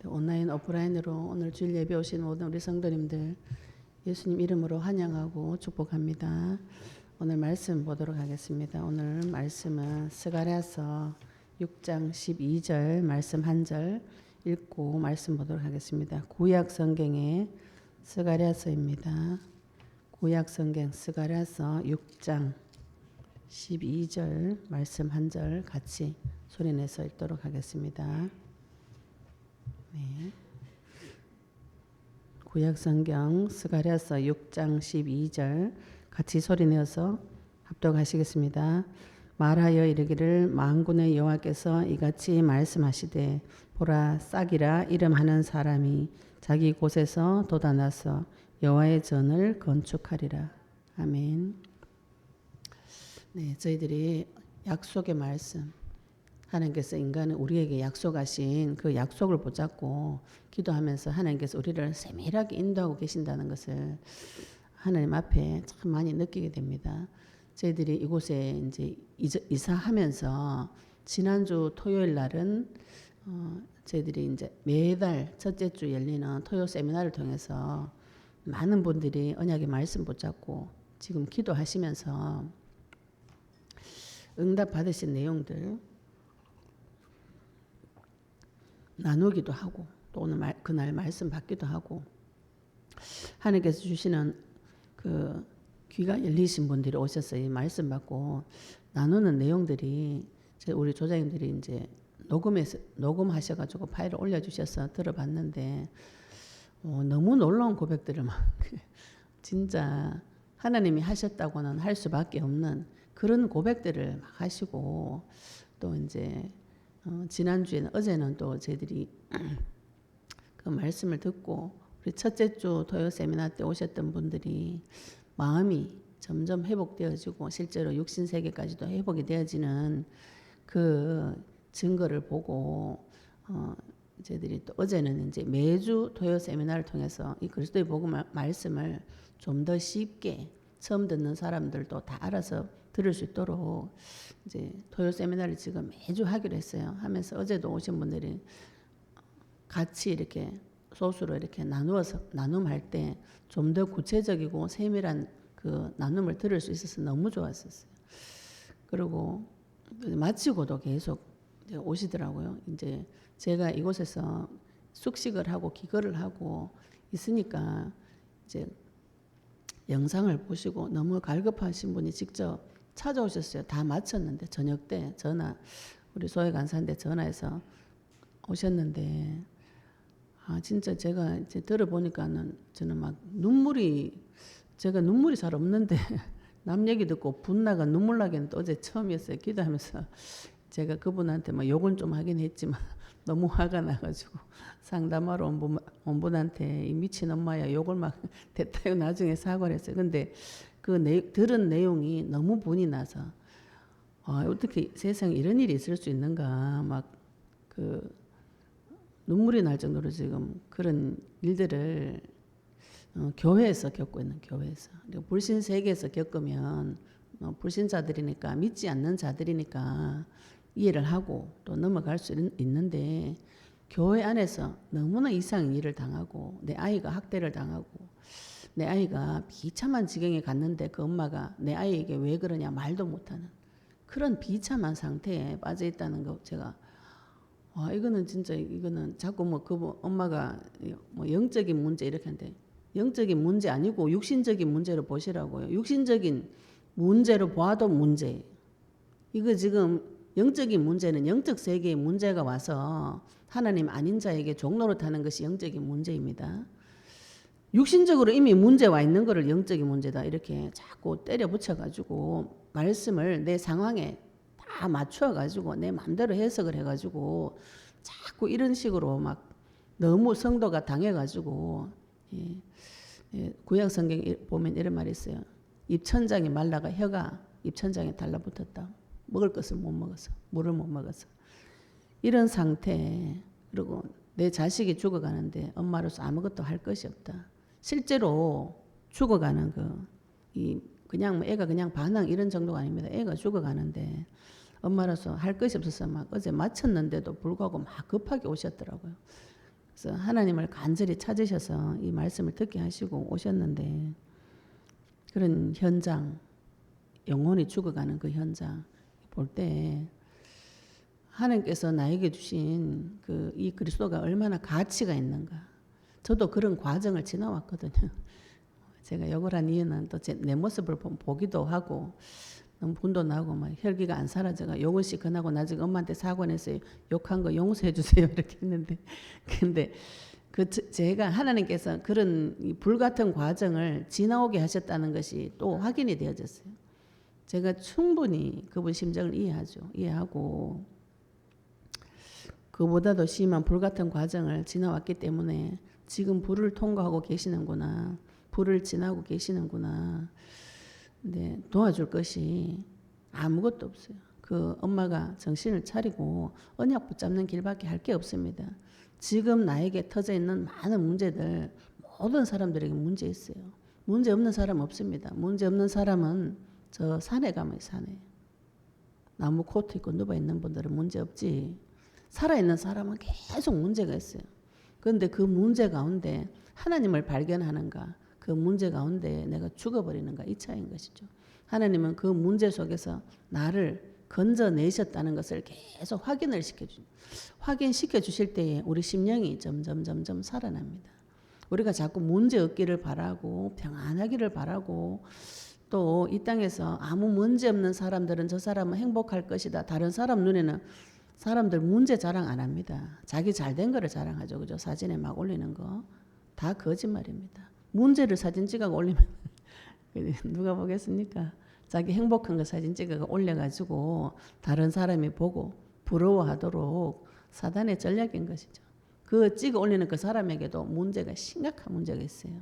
또 온라인 오프라인으로 오늘 주일 예배 오신 모든 우리 성도님들 예수님 이름으로 환영하고 축복합니다. 오늘 말씀 보도록 하겠습니다. 오늘 말씀은 스가랴서 6장 12절 말씀 한 절 읽고 말씀 보도록 하겠습니다. 구약 성경의 스가랴서입니다. 구약 성경 스가랴서 6장 12절 말씀 한 절 같이 소리내서 읽도록 하겠습니다. 네. 구약 성경 스가랴서 6장 12절 같이 소리내어서 합독하시겠습니다. 말하여 이르기를 만군의 여호와께서 이같이 말씀하시되 보라 싹이라 이름하는 사람이 자기 곳에서 돋아나서 여호와의 전을 건축하리라. 아멘. 네, 저희들이 약속의 말씀 하나님께서 인간은 우리에게 약속하신 그 약속을 붙잡고 기도하면서 하나님께서 우리를 세밀하게 인도하고 계신다는 것을 하나님 앞에 참 많이 느끼게 됩니다. 저희들이 이곳에 이제 이사하면서 지난주 토요일 날은 저희들이 이제 매달 첫째 주 열리는 토요 세미나를 통해서 많은 분들이 언약의 말씀 붙잡고 지금 기도하시면서 응답 받으신 내용들 나누기도 하고 또 오늘 그날 말씀 받기도 하고 하나님께서 주시는 그 귀가 열리신 분들이 오셨어요. 말씀 받고 나누는 내용들이 우리 조장님들이 이제 녹음하셔가지고 파일을 올려주셔서 들어봤는데 너무 놀라운 고백들을 막 진짜 하나님이 하셨다고는 할 수밖에 없는 그런 고백들을 막 하시고 또 이제 지난주에는 어제는 또 저희들이 그 말씀을 듣고 우리 첫째 주 토요 세미나 때 오셨던 분들이 마음이 점점 회복되어지고 실제로 육신 세계까지도 회복이 되어지는 그 증거를 보고 저희들이 또 어제는 이제 매주 토요 세미나를 통해서 이 그리스도의 복음 말씀을 좀 더 쉽게 처음 듣는 사람들도 다 알아서 들을 수 있도록 이제 토요 세미나를 지금 매주 하기로 했어요. 하면서 어제도 오신 분들이 같이 이렇게 소수로 이렇게 나눔할 때 좀 더 구체적이고 세밀한 그 나눔을 들을 수 있어서 너무 좋았었어요. 그리고 마치고도 계속 이제 오시더라고요. 이제 제가 이곳에서 숙식을 하고 기거를 하고 있으니까 이제 영상을 보시고 너무 갈급하신 분이 직접 찾아오셨어요. 다 마쳤는데 저녁 때 우리 소회 간사한테 전화해서 오셨는데 진짜 제가 이제 들어보니까는 저는 막 제가 눈물이 잘 없는데 남 얘기 듣고 분나가 눈물 나기는 또 어제 처음이었어요. 기도하면서 제가 그분한테 막 욕은 좀 하긴 했지만 너무 화가 나가지고 상담하러 온 분한테 이 미친 엄마야 욕을 막 됐다요. 나중에 사과를 했어요. 근데 들은 내용이 너무 분이 나서 어떻게 세상에 이런 일이 있을 수 있는가 막 눈물이 날 정도로 지금 그런 일들을 교회에서 겪고 있는 교회에서 그리고 불신 세계에서 겪으면 불신자들이니까 믿지 않는 자들이니까 이해를 하고 또 넘어갈 수 있는데 교회 안에서 너무나 이상한 일을 당하고 내 아이가 학대를 당하고 내 아이가 비참한 지경에 갔는데 그 엄마가 내 아이에게 왜 그러냐 말도 못하는 그런 비참한 상태에 빠져 있다는 거 제가 이거는 진짜 이거는 자꾸 그 엄마가 영적인 문제 이렇게 하는데 영적인 문제 아니고 육신적인 문제로 보시라고요. 육신적인 문제로 봐도 문제예요. 이거 지금 영적인 문제는 영적 세계의 문제가 와서 하나님 아닌 자에게 종로로 타는 것이 영적인 문제입니다. 육신적으로 이미 문제 와 있는 거를 영적인 문제다 이렇게 자꾸 때려 붙여가지고 말씀을 내 상황에 다 맞춰가지고 내 마음대로 해석을 해가지고 자꾸 이런 식으로 막 너무 성도가 당해가지고 구약 성경에 보면 이런 말이 있어요. 입천장이 말라가 혀가 입천장에 달라붙었다. 먹을 것을 못 먹어서 물을 못 먹어서 이런 상태 그리고 내 자식이 죽어가는데 엄마로서 아무것도 할 것이 없다. 실제로 죽어가는 그냥 애가 그냥 반항 이런 정도가 아닙니다. 애가 죽어가는데 엄마로서 할 것이 없어서 막 어제 마쳤는데도 불구하고 막 급하게 오셨더라고요. 그래서 하나님을 간절히 찾으셔서 이 말씀을 듣게 하시고 오셨는데 그런 현장, 영혼이 죽어가는 그 현장 볼 때 하나님께서 나에게 주신 이 그리스도가 얼마나 가치가 있는가. 저도 그런 과정을 지나왔거든요. 제가 욕을 한 이유는 또 내 모습을 보기도 하고 너무 분도 나고 막 혈기가 안 사라져가 욕을 시큰하고 나중에 엄마한테 사과 내서 욕한 거 용서해 주세요 이렇게 했는데 근데 제가 하나님께서 그런 이 불같은 과정을 지나오게 하셨다는 것이 또 확인이 되어졌어요. 제가 충분히 그분 심정을 이해하고 그보다도 심한 불같은 과정을 지나왔기 때문에 지금 불을 통과하고 계시는구나. 불을 지나고 계시는구나. 근데 도와줄 것이 아무것도 없어요. 그 엄마가 정신을 차리고 언약 붙잡는 길밖에 할 게 없습니다. 지금 나에게 터져 있는 많은 문제들 모든 사람들에게 문제 있어요. 문제 없는 사람 없습니다. 문제 없는 사람은 저 산에 가면 산에 나무 코트 입고 누워 있는 분들은 문제 없지. 살아있는 사람은 계속 문제가 있어요. 그런데 그 문제 가운데 하나님을 발견하는가, 그 문제 가운데 내가 죽어버리는가 이 차이인 것이죠. 하나님은 그 문제 속에서 나를 건져내셨다는 것을 계속 확인시켜 주실 때에 우리 심령이 점점 살아납니다. 우리가 자꾸 문제 없기를 바라고 평안하기를 바라고 또 이 땅에서 아무 문제 없는 사람들은 저 사람은 행복할 것이다. 다른 사람 눈에는 사람들 문제 자랑 안 합니다. 자기 잘된 거를 자랑하죠. 그죠? 사진에 막 올리는 거. 다 거짓말입니다. 문제를 사진 찍어 올리면 누가 보겠습니까? 자기 행복한 거 사진 찍어 올려가지고 다른 사람이 보고 부러워하도록 사단의 전략인 것이죠. 그 찍어 올리는 그 사람에게도 심각한 문제가 있어요.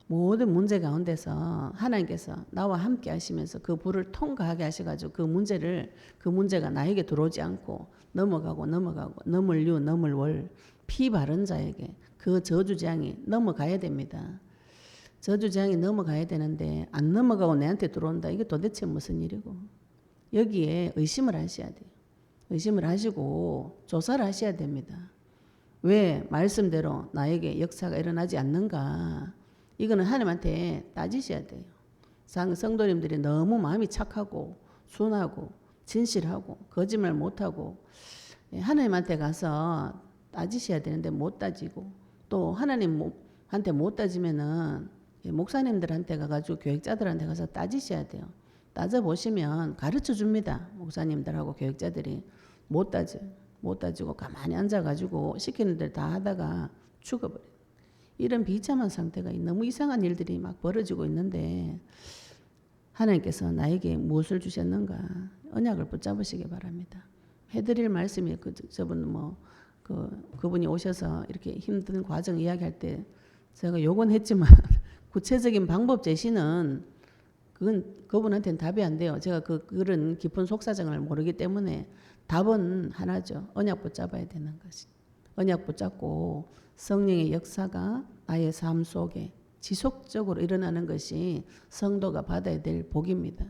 모든 문제 가운데서 하나님께서 나와 함께 하시면서 그 불을 통과하게 하셔가지고 그 문제가 나에게 들어오지 않고 넘어가고 넘을 월 피 바른 자에게 그 저주장이 넘어가야 됩니다. 저주장이 넘어가야 되는데 안 넘어가고 내한테 들어온다. 이게 도대체 무슨 일이고. 여기에 의심을 하셔야 돼요. 의심을 하시고 조사를 하셔야 됩니다. 왜 말씀대로 나에게 역사가 일어나지 않는가. 이거는 하나님한테 따지셔야 돼요. 성도님들이 너무 마음이 착하고 순하고 진실하고 거짓말 못하고 하나님한테 가서 따지셔야 되는데 못 따지고 또 하나님한테 못 따지면은 목사님들한테 가가지고 교육자들한테 가서 따지셔야 돼요. 따져보시면 가르쳐 줍니다. 목사님들하고 교육자들이 못 따지고 가만히 앉아가지고 시키는 대로 다 하다가 죽어버려요. 이런 비참한 상태가 너무 이상한 일들이 막 벌어지고 있는데 하나님께서 나에게 무엇을 주셨는가 언약을 붙잡으시기 바랍니다. 해드릴 말씀이 그분이 오셔서 이렇게 힘든 과정 이야기할 때 제가 욕은 했지만 구체적인 방법 제시는 그분한테는 답이 안 돼요. 제가 그런 깊은 속사정을 모르기 때문에 답은 하나죠. 언약 붙잡아야 되는 것이. 언약 붙잡고 성령의 역사가 나의 삶 속에 지속적으로 일어나는 것이 성도가 받아야 될 복입니다.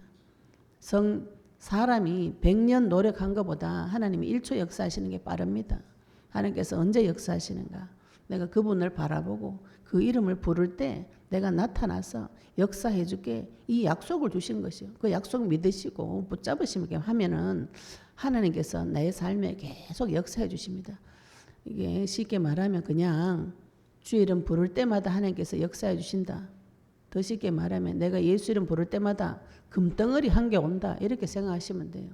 사람이 100년 노력한 것보다 하나님이 1초 역사하시는 게 빠릅니다. 하나님께서 언제 역사하시는가? 내가 그분을 바라보고 그 이름을 부를 때 내가 나타나서 역사해 줄게 이 약속을 주신 것이요. 그 약속 믿으시고 붙잡으시면 하면은 하나님께서 내 삶에 계속 역사해 주십니다. 이게 쉽게 말하면 그냥 주 이름 부를 때마다 하나님께서 역사해 주신다. 더 쉽게 말하면 내가 예수 이름 부를 때마다 금덩어리 한 개 온다. 이렇게 생각하시면 돼요.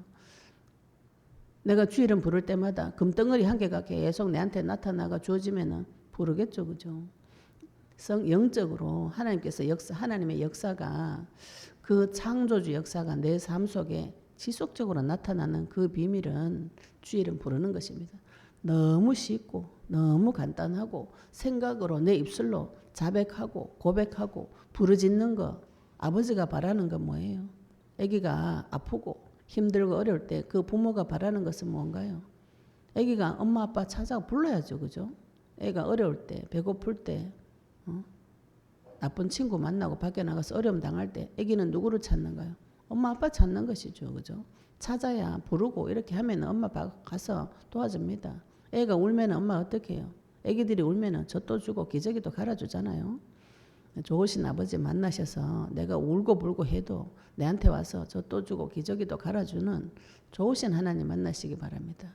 내가 주 이름 부를 때마다 금덩어리 한 개가 계속 내한테 나타나가 주어지면은 부르겠죠. 그죠? 영적으로 하나님께서 하나님의 역사가 그 창조주 역사가 내 삶 속에 지속적으로 나타나는 그 비밀은 주 이름 부르는 것입니다. 너무 쉽고 너무 간단하고 생각으로 내 입술로 자백하고 고백하고 부르짖는 거 아버지가 바라는 건 뭐예요? 아기가 아프고 힘들고 어려울 때 그 부모가 바라는 것은 뭔가요? 아기가 엄마 아빠 찾아 불러야죠. 그죠? 애가 어려울 때 배고플 때 나쁜 친구 만나고 밖에 나가서 어려움 당할 때 아기는 누구를 찾는가요? 엄마 아빠 찾는 것이죠. 그죠? 찾아야 부르고 이렇게 하면 엄마 아빠 가서 도와줍니다. 애가 울면 엄마 어떻게 해요? 애기들이 울면은 젖도 주고 기저귀도 갈아주잖아요. 좋으신 아버지 만나셔서 내가 울고 불고 해도 내한테 와서 젖도 주고 기저귀도 갈아주는 좋으신 하나님 만나시기 바랍니다.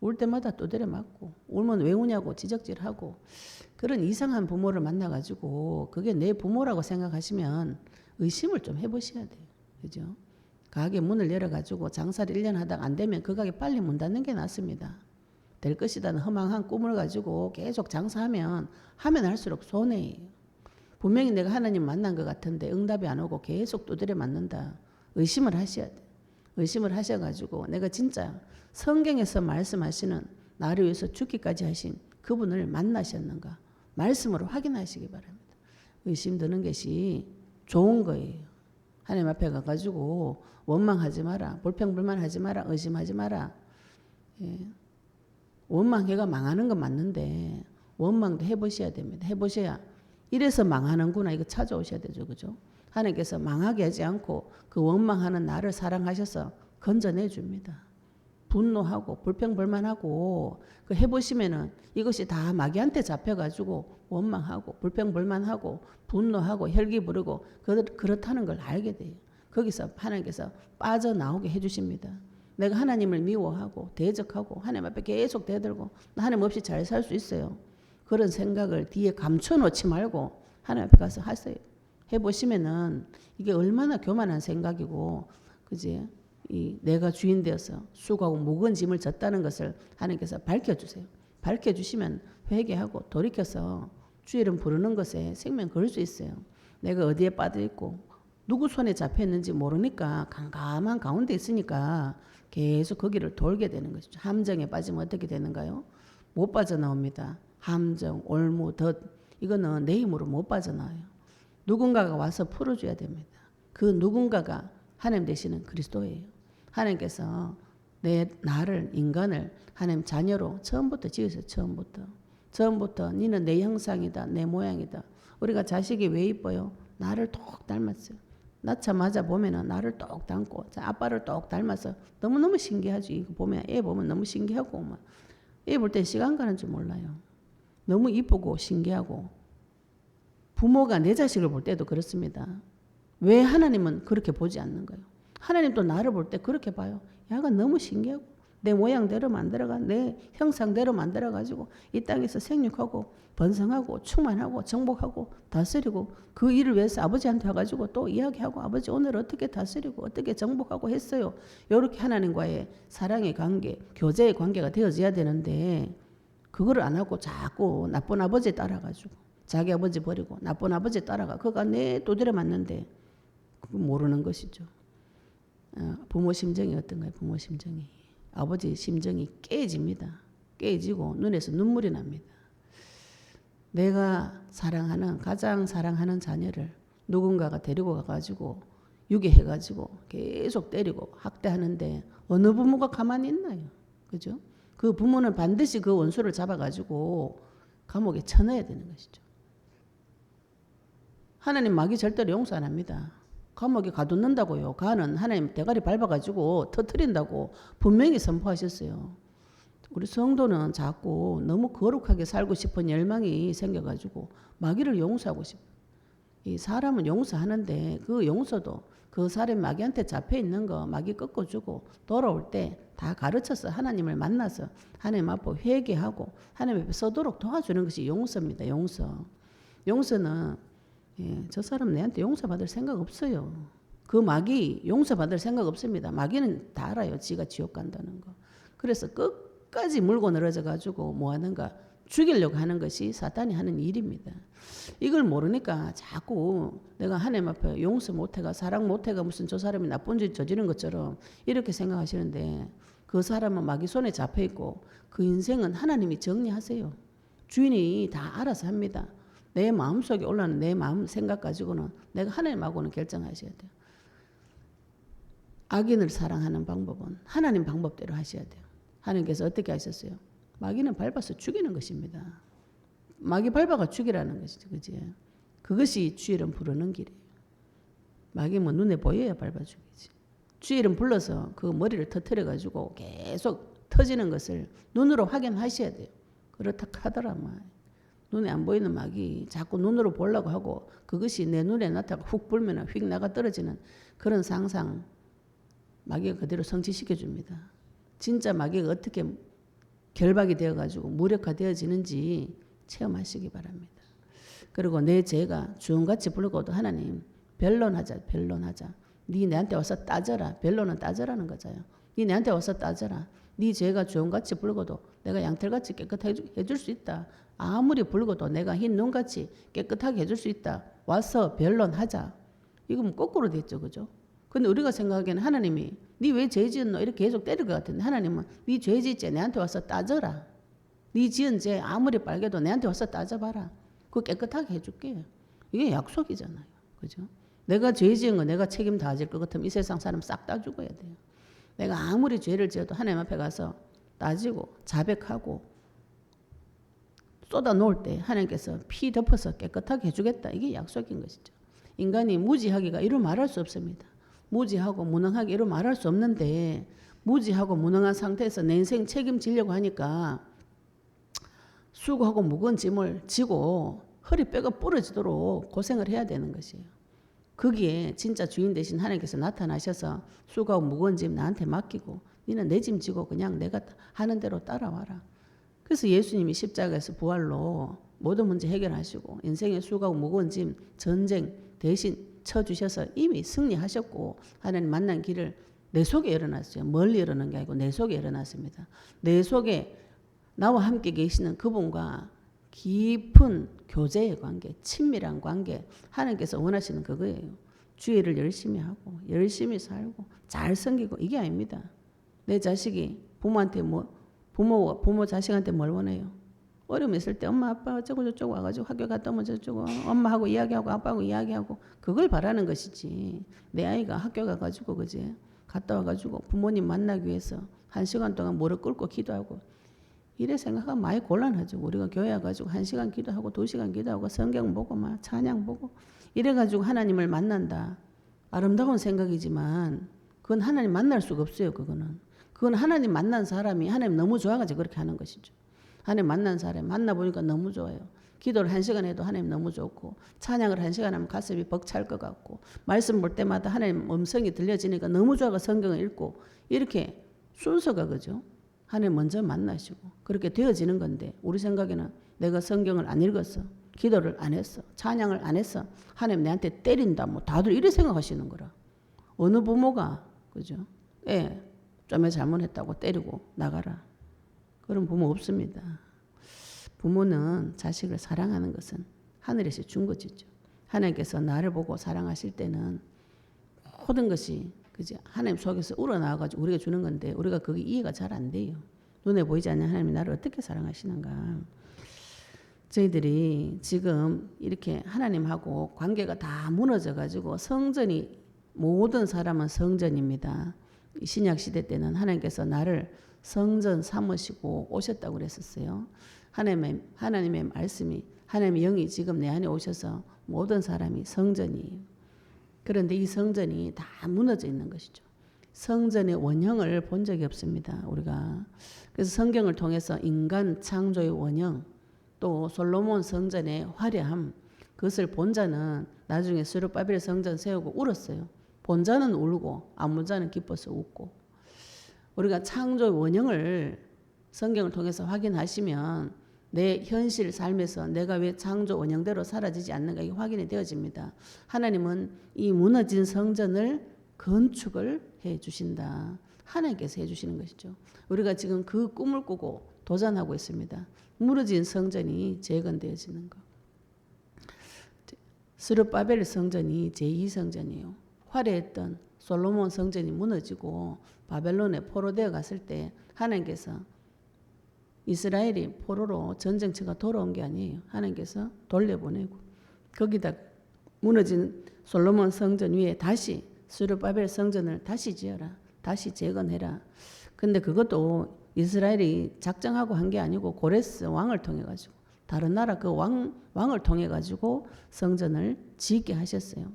울 때마다 두드려 맞고 울면 왜 우냐고 지적질하고 그런 이상한 부모를 만나가지고 그게 내 부모라고 생각하시면 의심을 좀 해보셔야 돼요. 그죠? 가게 문을 열어가지고 장사를 1년 하다가 안 되면 그 가게 빨리 문 닫는 게 낫습니다. 될 것이라는 허망한 꿈을 가지고 계속 장사하면 하면 할수록 손해예요. 분명히 내가 하나님 만난 것 같은데 응답이 안 오고 계속 두드려 맞는다. 의심을 하셔야 돼요. 의심을 하셔가지고 내가 진짜 성경에서 말씀하시는 나를 위해서 죽기까지 하신 그분을 만나셨는가 말씀으로 확인하시기 바랍니다. 의심 드는 것이 좋은 거예요. 하나님 앞에 가가지고 원망하지 마라. 불평불만하지 마라. 의심하지 마라. 예. 원망해가 망하는 건 맞는데 원망도 해보셔야 됩니다. 해보셔야 이래서 망하는구나 이거 찾아오셔야 되죠. 그죠? 하나님께서 망하게 하지 않고 그 원망하는 나를 사랑하셔서 건져내 줍니다. 분노하고 불평불만하고 그 해보시면은 이것이 다 마귀한테 잡혀가지고 원망하고 불평불만하고 분노하고 혈기 부르고 그렇다는 걸 알게 돼요. 거기서 하나님께서 빠져나오게 해주십니다. 내가 하나님을 미워하고 대적하고 하나님 앞에 계속 대들고 하나님 없이 잘 살 수 있어요. 그런 생각을 뒤에 감춰놓지 말고 하나님 앞에 가서 하세요. 해보시면은 이게 얼마나 교만한 생각이고 그지? 내가 주인 되어서 수고하고 무거운 짐을 졌다는 것을 하나님께서 밝혀주세요. 밝혀주시면 회개하고 돌이켜서 주의 이름 부르는 것에 생명 걸 수 있어요. 내가 어디에 빠져있고 누구 손에 잡혀있는지 모르니까 깜깜한 가운데 있으니까 계속 거기를 돌게 되는 것이죠. 함정에 빠지면 어떻게 되는가요? 못 빠져나옵니다. 함정, 올무, 덫 이거는 내 힘으로 못 빠져나와요. 누군가가 와서 풀어줘야 됩니다. 그 누군가가 하나님 되시는 그리스도예요. 하나님께서 나를 인간을 하나님 자녀로 처음부터 지으세요. 처음부터 너는 내 형상이다. 내 모양이다. 우리가 자식이 왜 이뻐요? 나를 똑 닮았어요. 낳자마자 보면은 나를 똑 닮고 아빠를 똑 닮아서 너무너무 신기하지. 이거 보면 애 보면 너무 신기하고 애 볼 때 시간 가는 줄 몰라요. 너무 이쁘고 신기하고 부모가 내 자식을 볼 때도 그렇습니다. 왜 하나님은 그렇게 보지 않는 거예요? 하나님도 나를 볼 때 그렇게 봐요. 야가 너무 신기하고 내 모양대로 만들어가 내 형상대로 만들어가지고 이 땅에서 생육하고 번성하고 충만하고 정복하고 다스리고 그 일을 위해서 아버지한테 와가지고 또 이야기하고 아버지 오늘 어떻게 다스리고 어떻게 정복하고 했어요. 이렇게 하나님과의 사랑의 관계, 교제의 관계가 되어져야 되는데 그거를 안 하고 자꾸 나쁜 아버지 따라가지고 자기 아버지 버리고 나쁜 아버지 따라가 그가 내 두드려 맞는데 그거 모르는 것이죠. 부모 심정이 어떤가요? 부모 심정이. 아버지 심정이 깨집니다. 깨지고 눈에서 눈물이 납니다. 내가 사랑하는 가장 사랑하는 자녀를 누군가가 데리고 가가지고 유괴해가지고 계속 때리고 학대하는데 어느 부모가 가만히 있나요? 그죠? 그 부모는 반드시 그 원수를 잡아가지고 감옥에 쳐넣어야 되는 것이죠. 하나님 마귀 절대로 용서 안 합니다. 감옥에 가두는다고요. 가는 하나님 대가리 밟아가지고 터뜨린다고 분명히 선포하셨어요. 우리 성도는 자꾸 너무 거룩하게 살고 싶은 열망이 생겨가지고 마귀를 용서하고 싶어요. 이 사람은 용서하는데 그 용서도 그 사람 마귀한테 잡혀있는 거 마귀 꺾어주고 돌아올 때 다 가르쳐서 하나님을 만나서 하나님 앞에 회개하고 하나님 앞에 서도록 도와주는 것이 용서입니다. 용서는 저 사람 내한테 용서받을 생각 없어요. 그 마귀 용서받을 생각 없습니다. 마귀는 다 알아요. 지가 지옥 간다는 거. 그래서 끝까지 물고 늘어져 가지고 뭐 하는가 죽이려고 하는 것이 사탄이 하는 일입니다. 이걸 모르니까 자꾸 내가 하나님 앞에 용서 못해가 사랑 못해가 무슨 저 사람이 나쁜 짓 저지른 것처럼 이렇게 생각하시는데 그 사람은 마귀 손에 잡혀있고 그 인생은 하나님이 정리하세요. 주인이 다 알아서 합니다. 내 마음속에 올라오는 내 마음 생각 가지고는 내가 하나님하고는 결정하셔야 돼요. 악인을 사랑하는 방법은 하나님 방법대로 하셔야 돼요. 하나님께서 어떻게 하셨어요? 마귀는 밟아서 죽이는 것입니다. 마귀 밟아가 죽이라는 것이죠. 그치? 그것이 주의 이름 부르는 길이에요. 마귀 뭐 눈에 보여야 밟아 죽이지. 주의 이름 불러서 그 머리를 터뜨려가지고 계속 터지는 것을 눈으로 확인하셔야 돼요. 그렇다 하더라. 눈에 안 보이는 막이 자꾸 눈으로 보려고 하고 그것이 내 눈에 나타나고 훅 불면 휙 나가 떨어지는 그런 상상 마귀가 그대로 성취시켜 줍니다. 진짜 마귀가 어떻게 결박이 되어가지고 무력화되어지는지 체험하시기 바랍니다. 그리고 내 죄가 주홍같이 붉어도 하나님 변론하자. 네 내한테 와서 따져라. 변론은 따져라는 거잖아요. 네 내한테 와서 따져라. 네 죄가 주홍같이 붉어도 내가 양털같이 깨끗하게 해줄 수 있다. 아무리 붉어도 내가 흰 눈같이 깨끗하게 해줄 수 있다. 와서 변론하자. 이건 거꾸로 됐죠. 그죠? 근데 우리가 생각하기에는 하나님이 네 왜 죄 지었노? 이렇게 계속 때릴 것 같은데 하나님은 네 죄 짓지 내한테 와서 따져라. 네 지은 죄 아무리 빨개도 내한테 와서 따져봐라. 그거 깨끗하게 해줄게. 이게 약속이잖아요. 그죠? 내가 죄 지은 거 내가 책임 다 질 것 같으면 이 세상 사람 싹 다 죽어야 돼요. 내가 아무리 죄를 지어도 하나님 앞에 가서 따지고 자백하고 쏟아 놓을 때 하나님께서 피 덮어서 깨끗하게 해주겠다. 이게 약속인 것이죠. 인간이 무지하기가 이루 말할 수 없습니다. 무지하고 무능하게 이루 말할 수 없는데 무지하고 무능한 상태에서 내 인생 책임지려고 하니까 수고하고 무거운 짐을 지고 허리뼈가 부러지도록 고생을 해야 되는 것이에요. 거기에 진짜 주인 되신 하나님께서 나타나셔서 수고하고 무거운 짐 나한테 맡기고 너는 내 짐 지고 그냥 내가 하는 대로 따라와라. 그래서 예수님이 십자가에서 부활로 모든 문제 해결하시고 인생의 수고하고 무거운 짐 전쟁 대신 쳐주셔서 이미 승리하셨고 하나님 만난 길을 내 속에 열어놨어요. 멀리 열어놓은 게 아니고 내 속에 열어놨습니다. 내 속에 나와 함께 계시는 그분과 깊은 교제의 관계, 친밀한 관계 하나님께서 원하시는 그거예요. 주의를 열심히 하고 열심히 살고 잘 섬기고 이게 아닙니다. 내 자식이 부모한테 부모 자식한테 뭘 원해요? 어려움 있을 때 엄마 아빠 어쩌고 저쩌고 와가지고 학교 갔다 오면 저쩌고 엄마하고 이야기하고 아빠하고 이야기하고 그걸 바라는 것이지. 내 아이가 학교 가가지고 그제 갔다 와가지고 부모님 만나기 위해서 1시간 동안 무릎 꿇고 기도하고 이래 생각하면 많이 곤란하죠. 우리가 교회 와가지고 1시간 기도하고 2시간 기도하고 성경 보고 막 찬양 보고 이래가지고 하나님을 만난다. 아름다운 생각이지만 그건 하나님 만날 수가 없어요. 그건 하나님 만난 사람이 하나님 너무 좋아가지고 그렇게 하는 것이죠. 하나님 만난 사람 만나보니까 너무 좋아요. 기도를 1시간 해도 하나님 너무 좋고 찬양을 1시간 하면 가슴이 벅찰 것 같고 말씀 볼 때마다 하나님 음성이 들려지니까 너무 좋아가 성경을 읽고 이렇게 순서가 그죠. 하나님 먼저 만나시고 그렇게 되어지는 건데 우리 생각에는 내가 성경을 안 읽었어. 기도를 안 했어. 찬양을 안 했어. 하나님 내한테 때린다. 뭐 다들 이래 생각하시는 거라. 어느 부모가 그죠? 좀 잘못했다고 때리고 나가라. 그런 부모 없습니다. 부모는 자식을 사랑하는 것은 하늘에서 준 것이죠. 하나님께서 나를 보고 사랑하실 때는 모든 것이 그지 하나님 속에서 우러나와가지고 우리가 주는 건데 우리가 그게 이해가 잘 안 돼요. 눈에 보이지 않는 하나님이 나를 어떻게 사랑하시는가. 저희들이 지금 이렇게 하나님하고 관계가 다 무너져가지고 성전이 모든 사람은 성전입니다. 신약시대 때는 하나님께서 나를 성전 삼으시고 오셨다고 그랬었어요. 하나님의 말씀이 하나님의 영이 지금 내 안에 오셔서 모든 사람이 성전이에요. 그런데 이 성전이 다 무너져 있는 것이죠. 성전의 원형을 본 적이 없습니다. 우리가. 그래서 성경을 통해서 인간 창조의 원형 또 솔로몬 성전의 화려함 그것을 본 자는 나중에 스룹바벨 성전 세우고 울었어요. 본 자는 울고 안 본 자는 기뻐서 웃고 우리가 창조의 원형을 성경을 통해서 확인하시면 내 현실 삶에서 내가 왜 창조 원형대로 사라지지 않는가 이게 확인이 되어집니다. 하나님은 이 무너진 성전을 건축을 해 주신다. 하나님께서 해 주시는 것이죠. 우리가 지금 그 꿈을 꾸고 도전하고 있습니다. 무너진 성전이 재건되어지는 것. 스룹바벨 성전이 제2성전이에요. 화려했던 솔로몬 성전이 무너지고 바벨론에 포로되어 갔을 때 하나님께서 이스라엘이 포로로 전쟁처가 돌아온 게 아니에요. 하나님께서 돌려보내고 거기다 무너진 솔로몬 성전 위에 다시 스룹바벨 성전을 다시 지어라. 다시 재건해라. 근데 그것도 이스라엘이 작정하고 한 게 아니고 고레스 왕을 통해 가지고 다른 나라 그 왕을 통해 가지고 성전을 짓게 하셨어요.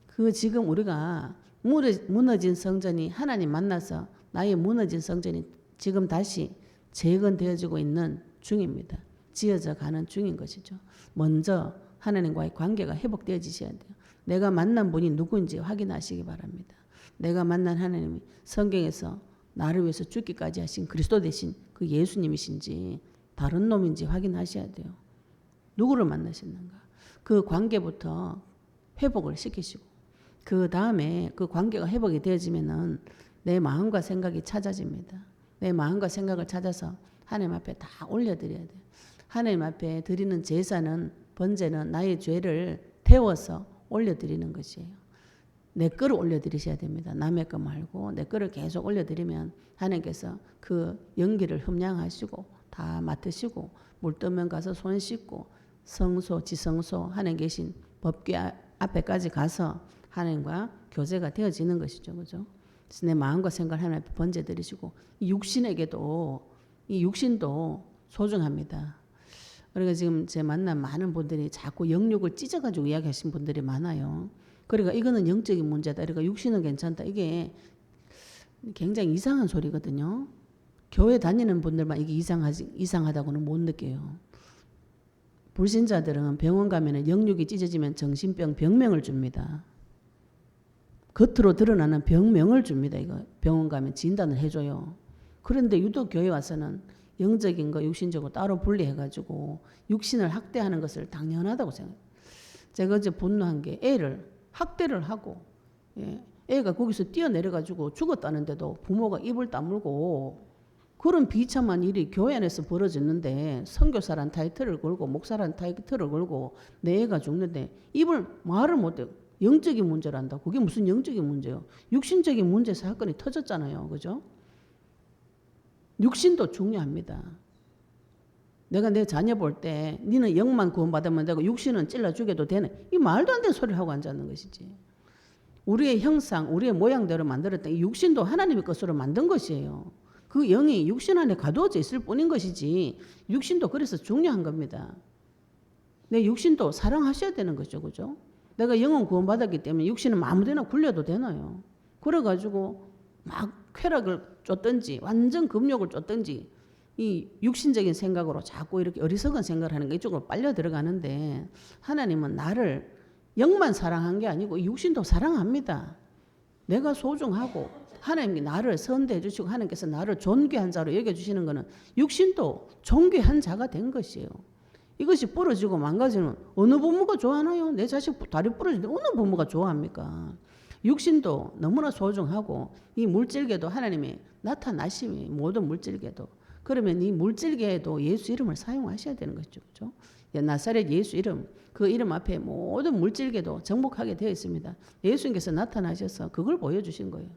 그 지금 우리가 무너진 성전이 하나님 만나서 나의 무너진 성전이 지금 다시 재건되어지고 있는 중입니다. 지어져 가는 중인 것이죠. 먼저 하나님과의 관계가 회복되어지셔야 돼요. 내가 만난 분이 누구인지 확인하시기 바랍니다. 내가 만난 하나님이 성경에서 나를 위해서 죽기까지 하신 그리스도 대신 그 예수님이신지 다른 놈인지 확인하셔야 돼요. 누구를 만나셨는가? 그 관계부터 회복을 시키시고 그 다음에 그 관계가 회복이 되어지면은 내 마음과 생각이 찾아집니다. 내 마음과 생각을 찾아서 하나님 앞에 다 올려드려야 돼요. 하나님 앞에 드리는 제사는 번제는 나의 죄를 태워서 올려드리는 것이에요. 내 거를 올려드리셔야 됩니다. 남의 거 말고 내 거를 계속 올려드리면 하나님께서 그 연기를 흠량하시고 다 맡으시고 물떠면 가서 손 씻고 성소 지성소 하나님 계신 법궤 앞에까지 가서 하나님과 교제가 되어지는 것이죠. 그죠? 그래서 내 마음과 생각을 하나님 앞에 번제드리시고 이 육신에게도 이 육신도 소중합니다. 그러니까 지금 제 만난 많은 분들이 자꾸 영육을 찢어가지고 이야기하신 분들이 많아요. 그러니까 이거는 영적인 문제다. 그러니까 육신은 괜찮다. 이게 굉장히 이상한 소리거든요. 교회 다니는 분들만 이게 이상하다고는 못 느껴요. 불신자들은 병원 가면은 영육이 찢어지면 정신병 병명을 줍니다. 겉으로 드러나는 병명을 줍니다. 이거 병원 가면 진단을 해줘요. 그런데 유독 교회 와서는 영적인 거 육신적으로 따로 분리해가지고 육신을 학대하는 것을 당연하다고 생각해요. 제가 어제 분노한 게 애를 학대를 하고 애가 거기서 뛰어내려가지고 죽었다는데도 부모가 입을 다물고 그런 비참한 일이 교회 안에서 벌어졌는데 선교사란 타이틀을 걸고 목사란 타이틀을 걸고 내 애가 죽는데 말을 못해요. 영적인 문제란다. 그게 무슨 영적인 문제예요. 육신적인 문제 사건이 터졌잖아요. 그죠? 육신도 중요합니다. 내가 내 자녀 볼 때 니는 영만 구원받으면 되고 육신은 찔러 죽여도 되네. 이 말도 안 되는 소리를 하고 앉았는 것이지. 우리의 형상, 우리의 모양대로 만들었던 이 육신도 하나님의 것으로 만든 것이에요. 그 영이 육신 안에 가두어져 있을 뿐인 것이지 육신도 그래서 중요한 겁니다. 내 육신도 사랑하셔야 되는 거죠. 그죠? 내가 영은 구원받았기 때문에 육신은 아무데나 굴려도 되나요? 그래가지고 막 쾌락을 쫓든지 완전 금욕을 쫓든지 이 육신적인 생각으로 자꾸 이렇게 어리석은 생각을 하는 게 이쪽으로 빨려 들어가는데 하나님은 나를 영만 사랑한 게 아니고 육신도 사랑합니다. 내가 소중하고 하나님이 나를 선대해 주시고 하나님께서 나를 존귀한 자로 여겨주시는 것은 육신도 존귀한 자가 된 것이에요. 이것이 부러지고 망가지면 어느 부모가 좋아하나요? 내 자식 다리 부러지는데 어느 부모가 좋아합니까? 육신도 너무나 소중하고 이 물질계도 하나님이 나타나심이 모든 물질계도 그러면 이 물질계에도 예수 이름을 사용하셔야 되는 거죠. 그렇죠? 나사렛 예수 이름 그 이름 앞에 모든 물질계도 정복하게 되어 있습니다. 예수님께서 나타나셔서 그걸 보여주신 거예요.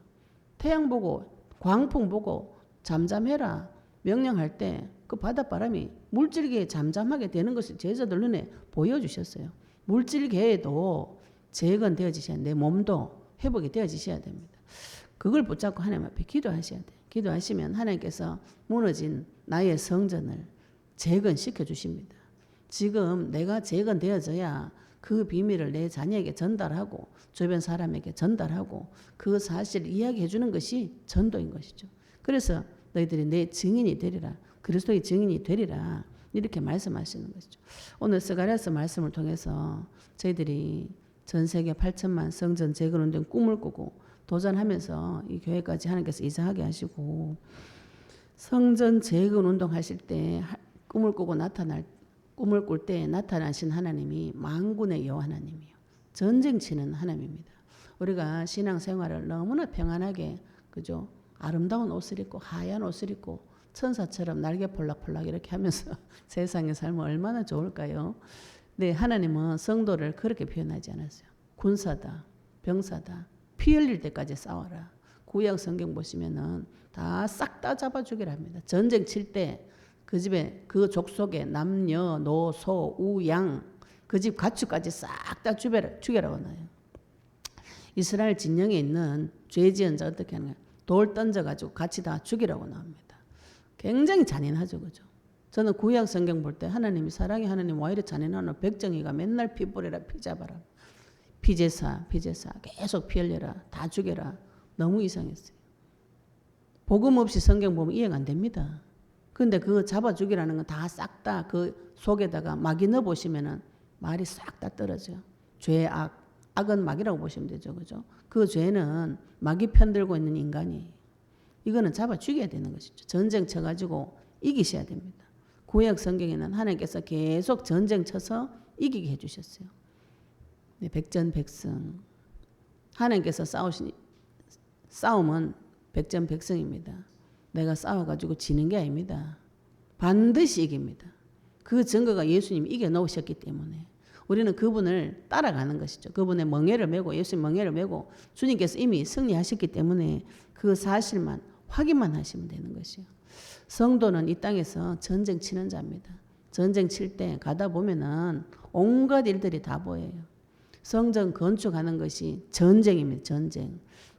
태양 보고 광풍 보고 잠잠해라 명령할 때 그 바닷바람이 물질계에 잠잠하게 되는 것을 제자들 눈에 보여주셨어요. 물질계에도 재건되어지셔야 내 몸도 회복이 되어지셔야 됩니다. 그걸 붙잡고 하나님 앞에 기도하셔야 돼요. 기도하시면 하나님께서 무너진 나의 성전을 재건시켜 주십니다. 지금 내가 재건되어져야 그 비밀을 내 자녀에게 전달하고 주변 사람에게 전달하고 그 사실을 이야기해 주는 것이 전도인 것이죠. 그래서 너희들이 내 증인이 되리라. 그리스도의 증인이 되리라. 이렇게 말씀하시는 것이죠. 오늘 스가랴서 말씀을 통해서 저희들이 전 세계 8천만 성전 재건운동 꿈을 꾸고 도전하면서 이 교회까지 하나님께서 이사하게 하시고 성전 재건운동 하실 때 꿈을 꾸고 꿈을 꿀 때 나타나신 하나님이 만군의 여호와 하나님이에요. 전쟁 치는 하나님입니다. 우리가 신앙생활을 너무나 평안하게 그죠? 아름다운 옷을 입고 하얀 옷을 입고 천사처럼 날개 폴락폴락 이렇게 하면서 세상에 살면 얼마나 좋을까요? 네, 하나님은 성도를 그렇게 표현하지 않았어요. 군사다, 병사다, 피 흘릴 때까지 싸워라. 구약 성경 보시면은 다 싹 다 잡아 죽이라 합니다. 전쟁 칠 때 그 집에 그 족속에 남녀, 노, 소, 우, 양 그 집 가축까지 싹 다 죽여라고 나요. 이스라엘 진영에 있는 죄 지은 자 어떻게 하는 거예요? 돌 던져가지고 같이 다 죽이라고 나옵니다. 굉장히 잔인하죠. 그죠? 저는 구약 성경 볼 때 하나님이 사랑의 하나님 와 이래 잔인하노 백정이가 맨날 피 뿌려라 피 잡아라 피제사 계속 피 흘려라 다 죽여라 너무 이상했어요. 복음 없이 성경 보면 이해가 안 됩니다. 근데 그 잡아 죽이라는 건 다 싹 다 그 속에다가 마귀 넣어 보시면은 말이 싹 다 떨어져요. 죄, 악은 마귀라고 보시면 되죠. 그죠? 그 죄는 마귀 편들고 있는 인간이 이거는 잡아 죽여야 되는 것이죠. 전쟁 쳐가지고 이기셔야 됩니다. 구약 성경에는 하나님께서 계속 전쟁 쳐서 이기게 해주셨어요. 네, 백전백승. 하나님께서 싸움은 백전백승입니다. 내가 싸워가지고 지는 게 아닙니다. 반드시 이깁니다. 그 증거가 예수님이 이겨놓으셨기 때문에 우리는 그분을 따라가는 것이죠. 그분의 멍에를 메고 예수님 멍에를 메고 주님께서 이미 승리하셨기 때문에 그 사실만 확인만 하시면 되는 것이요. 성도는 이 땅에서 전쟁 치는 자입니다. 전쟁 칠 때 가다 보면은 온갖 일들이 다 보여요. 성전 건축하는 것이 전쟁입니다.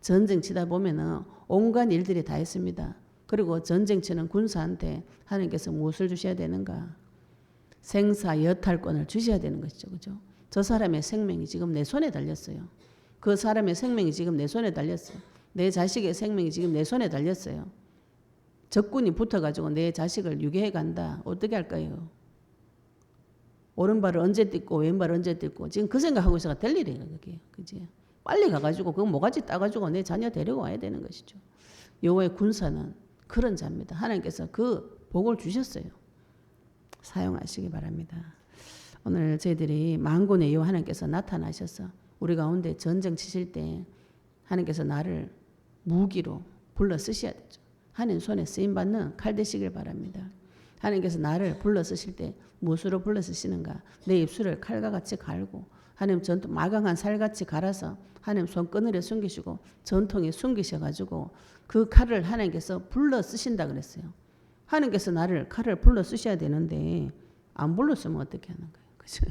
전쟁 치다 보면은 온갖 일들이 다 있습니다. 그리고 전쟁 치는 군사한테 하나님께서 무엇을 주셔야 되는가? 생사 여탈권을 주셔야 되는 것이죠. 그죠? 저 사람의 생명이 지금 내 손에 달렸어요. 그 사람의 생명이 지금 내 손에 달렸어요. 내 자식의 생명이 지금 내 손에 달렸어요. 적군이 붙어가지고 내 자식을 유괴해 간다. 어떻게 할까요? 오른발을 언제 딛고 왼발을 언제 딛고 지금 그 생각하고 있어가 될 일이에요. 그게. 그지? 빨리 가가지고 그 모가지 따가지고 내 자녀 데리고 와야 되는 것이죠. 여호와의 군사는 그런 자입니다. 하나님께서 그 복을 주셨어요. 사용하시기 바랍니다. 오늘 저희들이 만군의 여호와 하나님께서 나타나셔서 우리 가운데 전쟁 치실 때 하나님께서 나를 무기로 불러 쓰셔야 되죠. 하나님 손에 쓰임받는 칼 되시길 바랍니다. 하나님께서 나를 불러 쓰실 때 무엇으로 불러 쓰시는가? 내 입술을 칼과 같이 갈고 하나님 전통 마강한 살같이 갈아서 하나님 손그늘에 숨기시고 전통에 숨기셔가지고 그 칼을 하나님께서 불러 쓰신다 그랬어요. 하나님께서 나를 칼을 불러 쓰셔야 되는데 안 불러 쓰면 어떻게 하는 거예요? 그죠?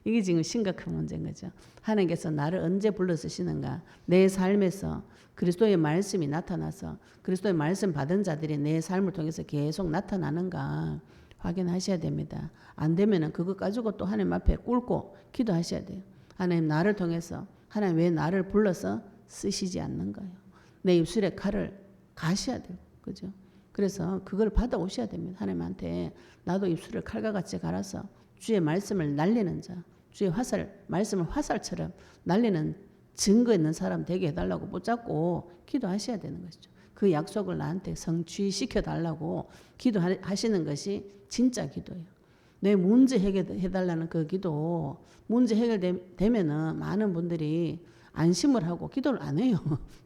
이게 지금 심각한 문제인 거죠. 하나님께서 나를 언제 불러 쓰시는가? 내 삶에서 그리스도의 말씀이 나타나서 그리스도의 말씀 받은 자들이 내 삶을 통해서 계속 나타나는가 확인하셔야 됩니다. 안 되면은 그거 가지고 또 하나님 앞에 꿇고 기도하셔야 돼요. 하나님 나를 통해서 하나님 왜 나를 불러서 쓰시지 않는가요? 내 입술에 칼을 가셔야 돼요. 그죠? 그래서 그걸 받아오셔야 됩니다. 하나님한테 나도 입술을 칼과 같이 갈아서 주의 말씀을 날리는 자, 주의 말씀을 화살처럼 날리는 증거 있는 사람 되게 해달라고 붙잡고 기도하셔야 되는 것이죠. 그 약속을 나한테 성취시켜 달라고 기도하시는 것이 진짜 기도예요. 내 문제 해결해달라는 그 기도, 문제 해결되면은 많은 분들이 안심을 하고 기도를 안 해요.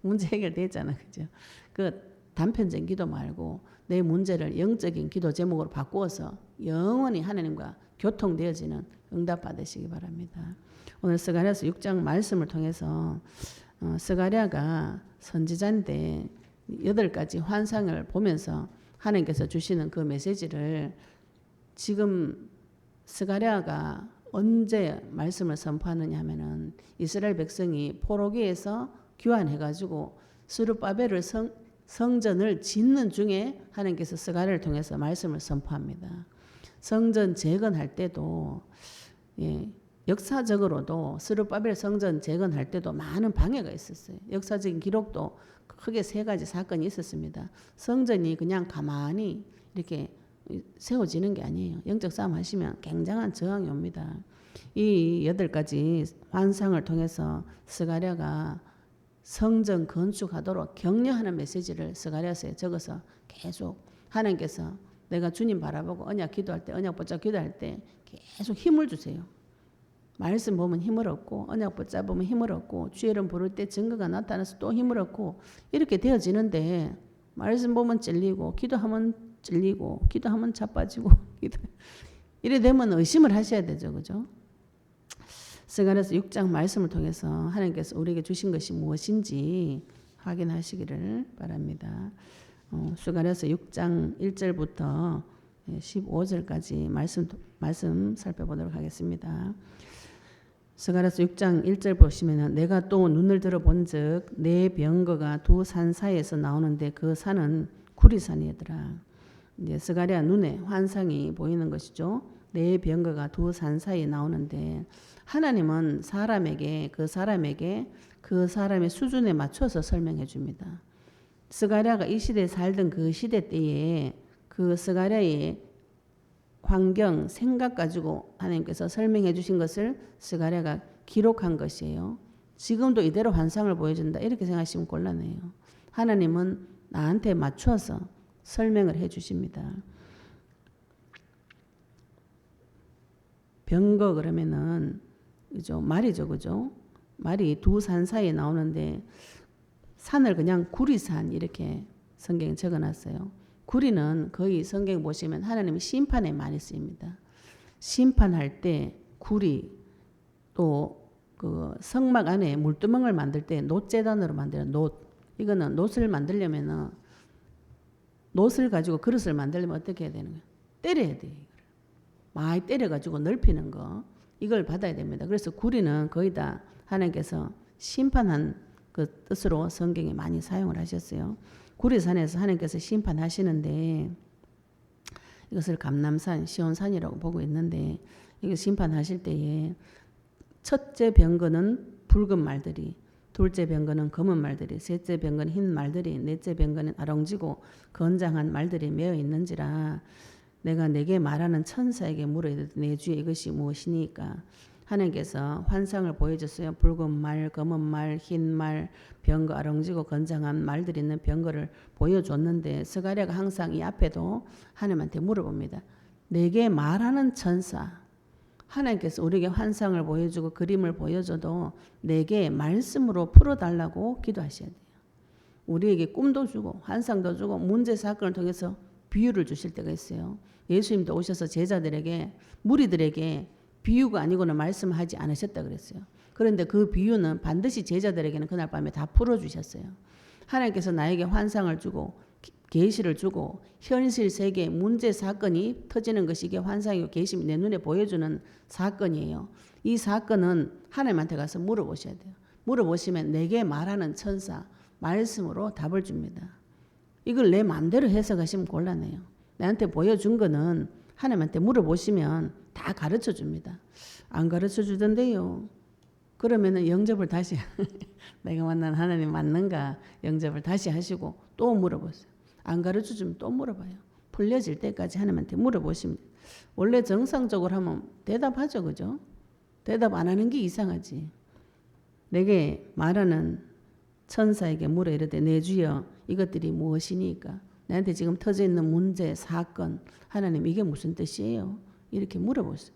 문제 해결되잖아, 그죠? 그 단편적인 기도 말고 내 문제를 영적인 기도 제목으로 바꾸어서 영원히 하나님과 교통되어지는 응답 받으시기 바랍니다. 오늘 스가랴서 6장 말씀을 통해서 스가랴가 선지자인데 8가지 환상을 보면서 하나님께서 주시는 그 메시지를 지금 스가랴가 언제 말씀을 선포하느냐 하면은 이스라엘 백성이 포로기에서 귀환해가지고 스룹바벨을 성전을 짓는 중에 하나님께서 스가랴를 통해서 말씀을 선포합니다. 성전 재건할 때도 역사적으로도 스룹바벨 성전 재건할 때도 많은 방해가 있었어요. 역사적인 기록도 크게 3가지 사건이 있었습니다. 성전이 그냥 가만히 이렇게 세워지는 게 아니에요. 영적 싸움 하시면 굉장한 저항이 옵니다. 이 8가지 환상을 통해서 스가랴가 성전 건축하도록 격려하는 메시지를 스가랴서에 적어서 계속 하나님께서 내가 주님 바라보고 언약 기도할 때 언약 붙잡고 기도할 때 계속 힘을 주세요. 말씀 보면 힘을 얻고 언약 붙잡으면 힘을 얻고 주의 이름 부를 때 증거가 나타나서 또 힘을 얻고 이렇게 되어지는데 말씀 보면 찔리고 기도하면 찔리고 기도하면 자빠지고 이래 되면 의심을 하셔야 되죠. 그죠? 스가랴서 6장 말씀을 통해서 하나님께서 우리에게 주신 것이 무엇인지 확인하시기를 바랍니다. 스가랴서 6장 1절부터 15절까지 말씀 살펴보도록 하겠습니다. 스가랴서 6장 1절 보시면은 내가 또 눈을 들어본즉 내 병거가 두 산 사이에서 나오는데 그 산은 구리산이더라. 이제 스가랴 눈에 환상이 보이는 것이죠. 내 병거가 두 산 사이에 나오는데 하나님은 그 사람의 수준에 맞춰서 설명해 줍니다. 스가랴가 이 시대에 살던 그 시대 때에 그 스가랴의 환경, 생각 가지고 하나님께서 설명해 주신 것을 스가랴가 기록한 것이에요. 지금도 이대로 환상을 보여준다 이렇게 생각하시면 곤란해요. 하나님은 나한테 맞춰서 설명을 해 주십니다. 병거 그러면은 그죠? 말이죠, 그죠? 말이 두 산 사이에 나오는데 산을 그냥 구리산 이렇게 성경에 적어놨어요. 구리는 거의 성경 보시면 하나님의 심판에 많이 쓰입니다. 심판할 때 구리 또 그 성막 안에 물두멍을 만들 때 놋재단으로 만드는 놋. 이거는 놋을 만들려면은 놋을 가지고 그릇을 만들려면 어떻게 해야 되는 거예요? 때려야 돼요. 많이 때려가지고 넓히는 거. 이걸 받아야 됩니다. 그래서 구리는 거의 다 하나님께서 심판한 그 뜻으로 성경에 많이 사용을 하셨어요. 구리산에서 하나님께서 심판하시는데 이것을 감람산, 시온산이라고 보고 있는데 이거 심판하실 때에 첫째 병거는 붉은 말들이, 둘째 병거는 검은 말들이, 셋째 병거는 흰 말들이, 넷째 병거는 아롱지고 건장한 말들이 매어 있는지라 내가 내게 말하는 천사에게 물으되 내 주에 이것이 무엇이니까 하나님께서 환상을 보여줬어요. 붉은 말, 검은 말, 흰 말, 병거, 아롱지고 건장한 말들이 있는 병거를 보여줬는데 스가랴가 항상 이 앞에도 하나님한테 물어봅니다. 내게 말하는 천사, 하나님께서 우리에게 환상을 보여주고 그림을 보여줘도 내게 말씀으로 풀어달라고 기도하셔야 돼요. 우리에게 꿈도 주고 환상도 주고 문제 사건을 통해서 비유를 주실 때가 있어요. 예수님도 오셔서 제자들에게 무리들에게 비유가 아니고는 말씀하지 않으셨다 그랬어요. 그런데 그 비유는 반드시 제자들에게는 그날 밤에 다 풀어주셨어요. 하나님께서 나에게 환상을 주고 계시를 주고 현실 세계 문제 사건이 터지는 것이 이게 환상이고 계시면 내 눈에 보여주는 사건이에요. 이 사건은 하나님한테 가서 물어보셔야 돼요. 물어보시면 내게 말하는 천사 말씀으로 답을 줍니다. 이걸 내 마음대로 해석하시면 곤란해요. 나한테 보여준 거는 하나님한테 물어보시면 다 가르쳐 줍니다. 안 가르쳐 주던데요. 그러면은 영접을 다시 내가 만난 하나님 맞는가 영접을 다시 하시고 또 물어보세요. 안 가르쳐 주면 또 물어봐요. 풀려질 때까지 하나님한테 물어보십니다. 원래 정상적으로 하면 대답하죠. 그죠? 대답 안 하는 게 이상하지. 내게 말하는 천사에게 물어 이르되 내 주여 이것들이 무엇이니까 나한테 지금 터져 있는 문제, 사건 하나님 이게 무슨 뜻이에요? 이렇게 물어보세요.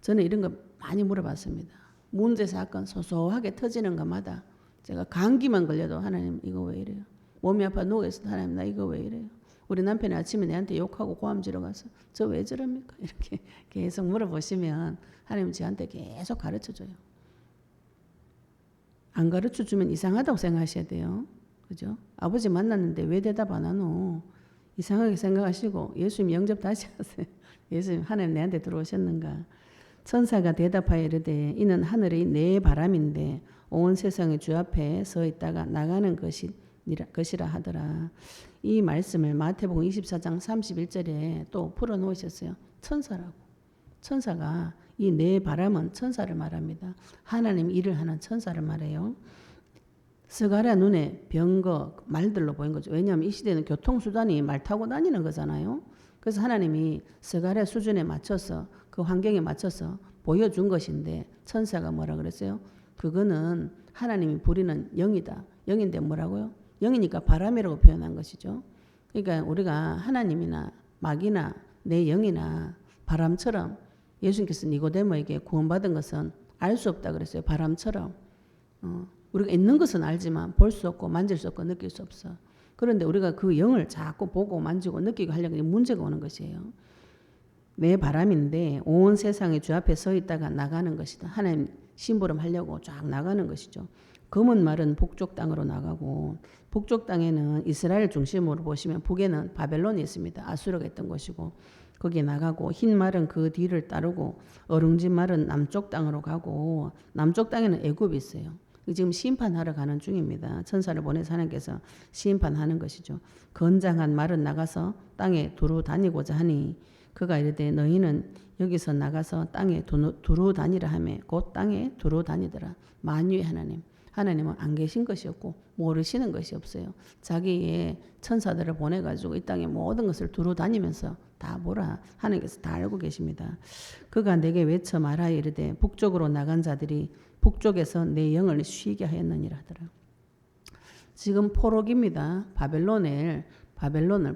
저는 이런 거 많이 물어봤습니다. 문제, 사건 소소하게 터지는 것마다 제가 감기만 걸려도 하나님 이거 왜 이래요? 몸이 아파 누워있어도 하나님 나 이거 왜 이래요? 우리 남편이 아침에 내한테 욕하고 고함지러 가서 저 왜 저럽니까? 이렇게 계속 물어보시면 하나님 저한테 계속 가르쳐줘요. 안 가르쳐주면 이상하다고 생각하셔야 돼요. 그죠? 아버지 만났는데 왜 대답 안 하노? 이상하게 생각하시고 예수님 영접 다시 하세요. 예수님 하나님 내한테 들어오셨는가? 천사가 대답하여 이르되 이는 하늘의 내 바람인데 온 세상의 주 앞에 서 있다가 나가는 것이라 하더라. 이 말씀을 마태복음 24장 31절에 또 풀어놓으셨어요. 천사라고. 천사가 이 내 바람은 천사를 말합니다. 하나님 일을 하는 천사를 말해요. 스가랴 눈에 병거 말들로 보인 거죠. 왜냐하면 이 시대는 교통수단이 말 타고 다니는 거잖아요. 그래서 하나님이 스가랴 수준에 맞춰서 그 환경에 맞춰서 보여준 것인데 천사가 뭐라 그랬어요? 그거는 하나님이 부리는 영이다. 영인데 뭐라고요? 영이니까 바람이라고 표현한 것이죠. 그러니까 우리가 하나님이나 마귀나 내 영이나 바람처럼 예수님께서 니고데모에게 구원받은 것은 알 수 없다 그랬어요. 바람처럼. 우리가 있는 것은 알지만 볼 수 없고 만질 수 없고 느낄 수 없어. 그런데 우리가 그 영을 자꾸 보고 만지고 느끼고 하려고 문제가 오는 것이에요. 내 바람인데 온 세상의 주 앞에 서 있다가 나가는 것이다. 하나님 심부름 하려고 쫙 나가는 것이죠. 검은 말은 북쪽 땅으로 나가고 북쪽 땅에는 이스라엘 중심으로 보시면 북에는 바벨론이 있습니다. 아수르가 있던 곳이고 거기에 나가고 흰 말은 그 뒤를 따르고 어룽진 말은 남쪽 땅으로 가고 남쪽 땅에는 애굽이 있어요. 지금 심판하러 가는 중입니다. 천사를 보내서 하나님께서 심판하는 것이죠. 건장한 말은 나가서 땅에 두루 다니고자 하니 그가 이르되 너희는 여기서 나가서 땅에 두루 다니라 하며 곧 땅에 두루 다니더라. 만유의 하나님. 하나님은 안 계신 것이 없고 모르시는 것이 없어요. 자기의 천사들을 보내가지고 이 땅의 모든 것을 두루 다니면서 다 보라. 하나님께서 다 알고 계십니다. 그가 내게 외쳐 말하여 이르되 북쪽으로 나간 자들이 북쪽에서 내 영을 쉬게 하였느니라 하더라. 지금 포로기입니다. 바벨론을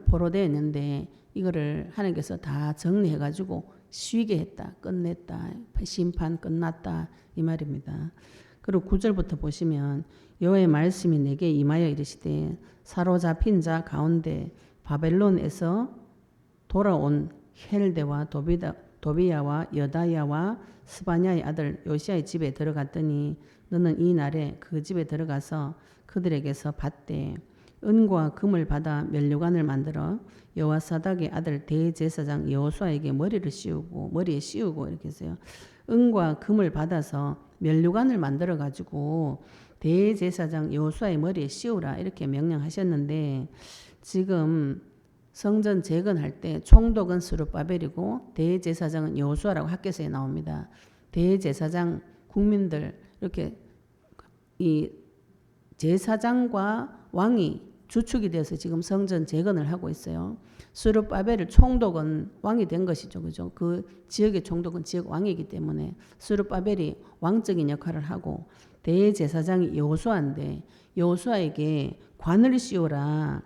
포로되어 있는데 이거를 하나님께서 다 정리해가지고 쉬게 했다. 끝냈다. 심판 끝났다. 이 말입니다. 그리고 9절부터 보시면 여호와의 말씀이 내게 임하여 이르시되 사로잡힌 자 가운데 바벨론에서 돌아온 헬데와 도비야와 여다야와 스바냐의 아들 요시야의 집에 들어갔더니 너는 이 날에 그 집에 들어가서 그들에게서 받되 은과 금을 받아 면류관을 만들어 여호와사닥의 아들 대제사장 여호수아에게 머리에 씌우고 이렇게 했어요. 은과 금을 받아서 면류관을 만들어 가지고 대제사장 여호수아의 머리에 씌우라 이렇게 명령하셨는데 지금 성전 재건할 때 총독은 스룹바벨이고 대제사장은 여호수아라고 학개서에 나옵니다. 대제사장 국민들 이렇게 이 제사장과 왕이 주축이 돼서 지금 성전 재건을 하고 있어요. 스룹바벨을 총독은 왕이 된 것이죠. 그죠? 그 지역의 총독은 지역 왕이기 때문에 스룹바벨이 왕적인 역할을 하고 대제사장이 여호수아인데 여호수아에게 관을 씌우라.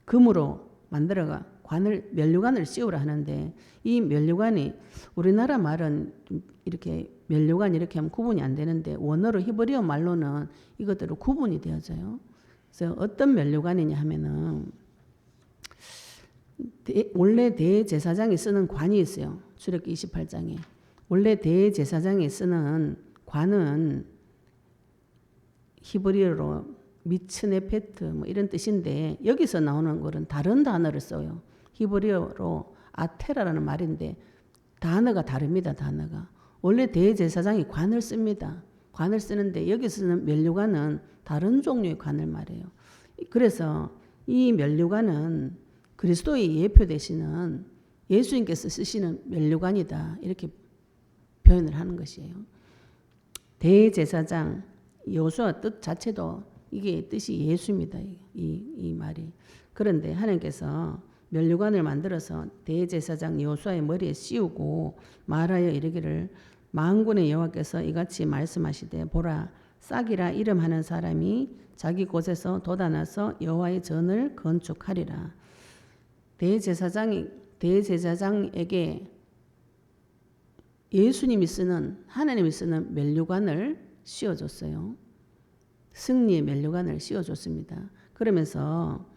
금으로 만들어가 면류관을 씌우라 하는데 이 면류관이 우리나라 말은 이렇게 면류관 이렇게 하면 구분이 안 되는데 원어로 히브리어 말로는 이것대로 구분이 되어져요. 그래서 어떤 면류관이냐 하면은 원래 대제사장이 쓰는 관이 있어요. 출애굽기 28장에. 원래 대제사장이 쓰는 관은 히브리어로 미츠네페트 뭐 이런 뜻인데 여기서 나오는 거는 다른 단어를 써요. 히브리어로 아테라라는 말인데 단어가 다릅니다. 단어가. 원래 대제사장이 관을 씁니다. 관을 쓰는데 여기서 쓰는 면류관은 다른 종류의 관을 말해요. 그래서 이 면류관은 그리스도의 예표 되시는 예수님께서 쓰시는 면류관이다. 이렇게 표현을 하는 것이에요. 대제사장 여호수아 뜻 자체도 이게 뜻이 예수입니다. 이 말이. 그런데 하나님께서 면류관을 만들어서 대제사장 여호수아의 머리에 씌우고 말하여 이르기를 만군의 여호와께서 이같이 말씀하시되 보라 싹이라 이름하는 사람이 자기 곳에서 돋아나서 여호와의 전을 건축하리라. 대제사장에게 예수님이 쓰는 하나님이 쓰는 면류관을 씌워줬어요. 승리의 면류관을 씌워줬습니다. 그러면서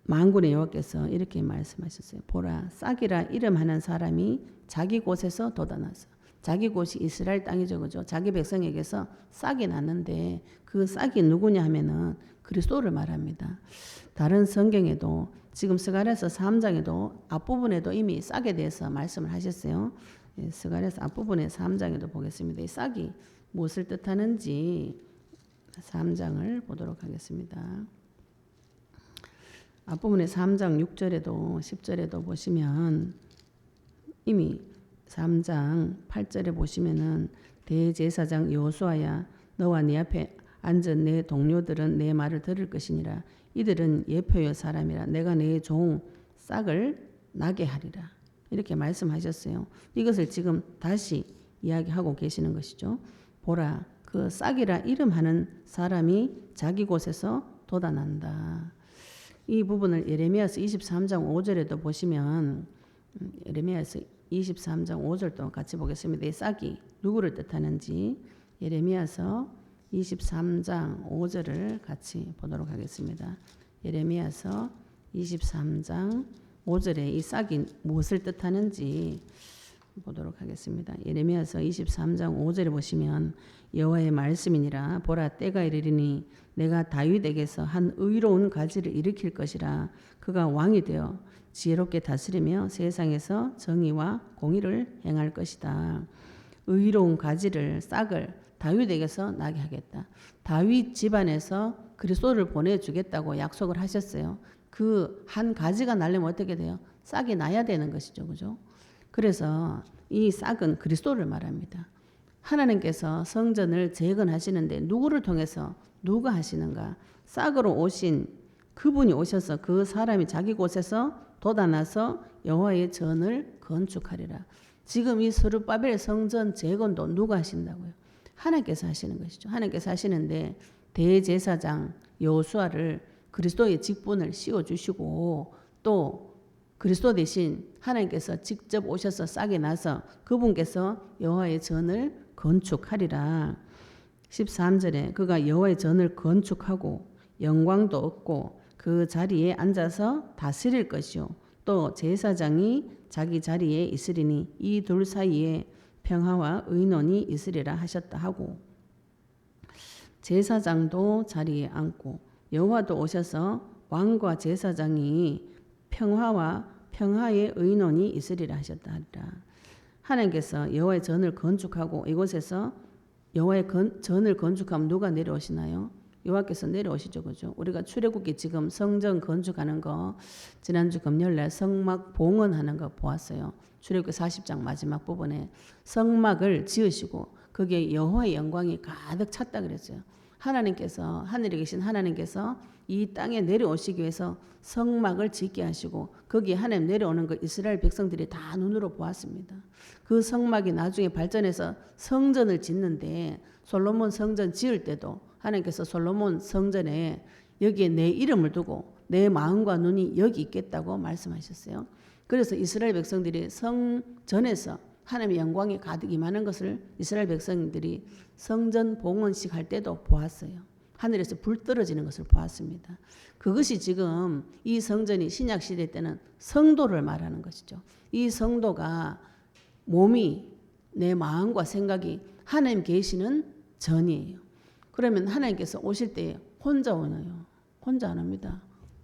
만군의 여호와께서 이렇게 말씀하셨어요. 보라 싹이라 이름하는 사람이 자기 곳에서 돋아나서 자기 곳이 이스라엘 땅이죠. 그죠? 자기 백성에게서 싹이 났는데 그 싹이 누구냐 하면은 그리스도를 말합니다. 다른 성경에도 지금 스가랴서 3장에도 앞부분에도 이미 싹에 대해서 말씀을 하셨어요. 스가랴서 앞부분의 3장에도 보겠습니다. 이 싹이 무엇을 뜻하는지 3장을 보도록 하겠습니다. 앞부분의 3장 6절에도 10절에도 보시면 이미 3장 8절에 보시면은 대제사장 여호수아야 너와 네 앞에 앉은 내 동료들은 내 말을 들을 것이니라. 이들은 예표의 사람이라. 내가 내 종 싹을 나게 하리라. 이렇게 말씀하셨어요. 이것을 지금 다시 이야기하고 계시는 것이죠. 보라 그 싹이라 이름하는 사람이 자기 곳에서 돋아난다. 이 부분을 예레미야서 23장 5절에도 보시면 예레미야서 23장 5절도 같이 보겠습니다. 이 싹이 누구를 뜻하는지 예레미야서 23장 5절을 같이 보도록 하겠습니다. 예레미야서 23장 5절에 이 싹이 무엇을 뜻하는지 보도록 하겠습니다. 예레미야서 23장 5절에 보시면 여호와의 말씀이니라 보라 때가 이르리니 내가 다윗에게서 한 의로운 가지를 일으킬 것이라. 그가 왕이 되어 지혜롭게 다스리며 세상에서 정의와 공의를 행할 것이다. 의로운 가지를 싹을 다윗에게서 나게 하겠다. 다윗 집안에서 그리스도를 보내주겠다고 약속을 하셨어요. 그 한 가지가 나려면 어떻게 돼요? 싹이 나야 되는 것이죠. 그죠? 그래서 이 싹은 그리스도를 말합니다. 하나님께서 성전을 재건하시는데 누구를 통해서 누가 하시는가? 싹으로 오신 그분이 오셔서 그 사람이 자기 곳에서 돋아나서 여호와의 전을 건축하리라. 지금 이 스룹바벨 성전 재건도 누가 하신다고요? 하나님께서 하시는 것이죠. 하나님께서 하시는데 대제사장 여호수아를 그리스도의 직분을 씌워주시고 또 그리스도 대신 하나님께서 직접 오셔서 싹이 나서 그분께서 여호와의 전을 건축하리라. 13절에 그가 여호와의 전을 건축하고 영광도 얻고 그 자리에 앉아서 다스릴 것이요 또 제사장이 자기 자리에 있으리니 이 둘 사이에 평화와 의논이 있으리라 하셨다 하고 제사장도 자리에 앉고 여호와도 오셔서 왕과 제사장이 평화의 의논이 있으리라 하셨다 하리라. 하나님께서 여호와의 전을 건축하고 이곳에서 여호와의 전을 건축하면 누가 내려오시나요? 여호와께서 내려오시죠. 그죠? 우리가 출애굽기 지금 성전 건축하는 거 지난주 금요일날 성막 봉헌하는 거 보았어요. 출애굽기 40장 마지막 부분에 성막을 지으시고 거기에 여호와의 영광이 가득 찼다 그랬어요. 하나님께서 하늘에 계신 하나님께서 이 땅에 내려오시기 위해서 성막을 짓게 하시고 거기에 하나님 내려오는 거 이스라엘 백성들이 다 눈으로 보았습니다. 그 성막이 나중에 발전해서 성전을 짓는데 솔로몬 성전 지을 때도 하나님께서 솔로몬 성전에 여기에 내 이름을 두고 내 마음과 눈이 여기 있겠다고 말씀하셨어요. 그래서 이스라엘 백성들이 성전에서 하나님의 영광이 가득 임하는 것을 이스라엘 백성들이 성전 봉헌식 할 때도 보았어요. 하늘에서 불 떨어지는 것을 보았습니다. 그것이 지금 이 성전이 신약 시대 때는 성도를 말하는 것이죠. 이 성도가 몸이 내 마음과 생각이 하나님 계시는 전이에요. 그러면 하나님께서 오실 때 혼자 오나요? 혼자 안 옵니다.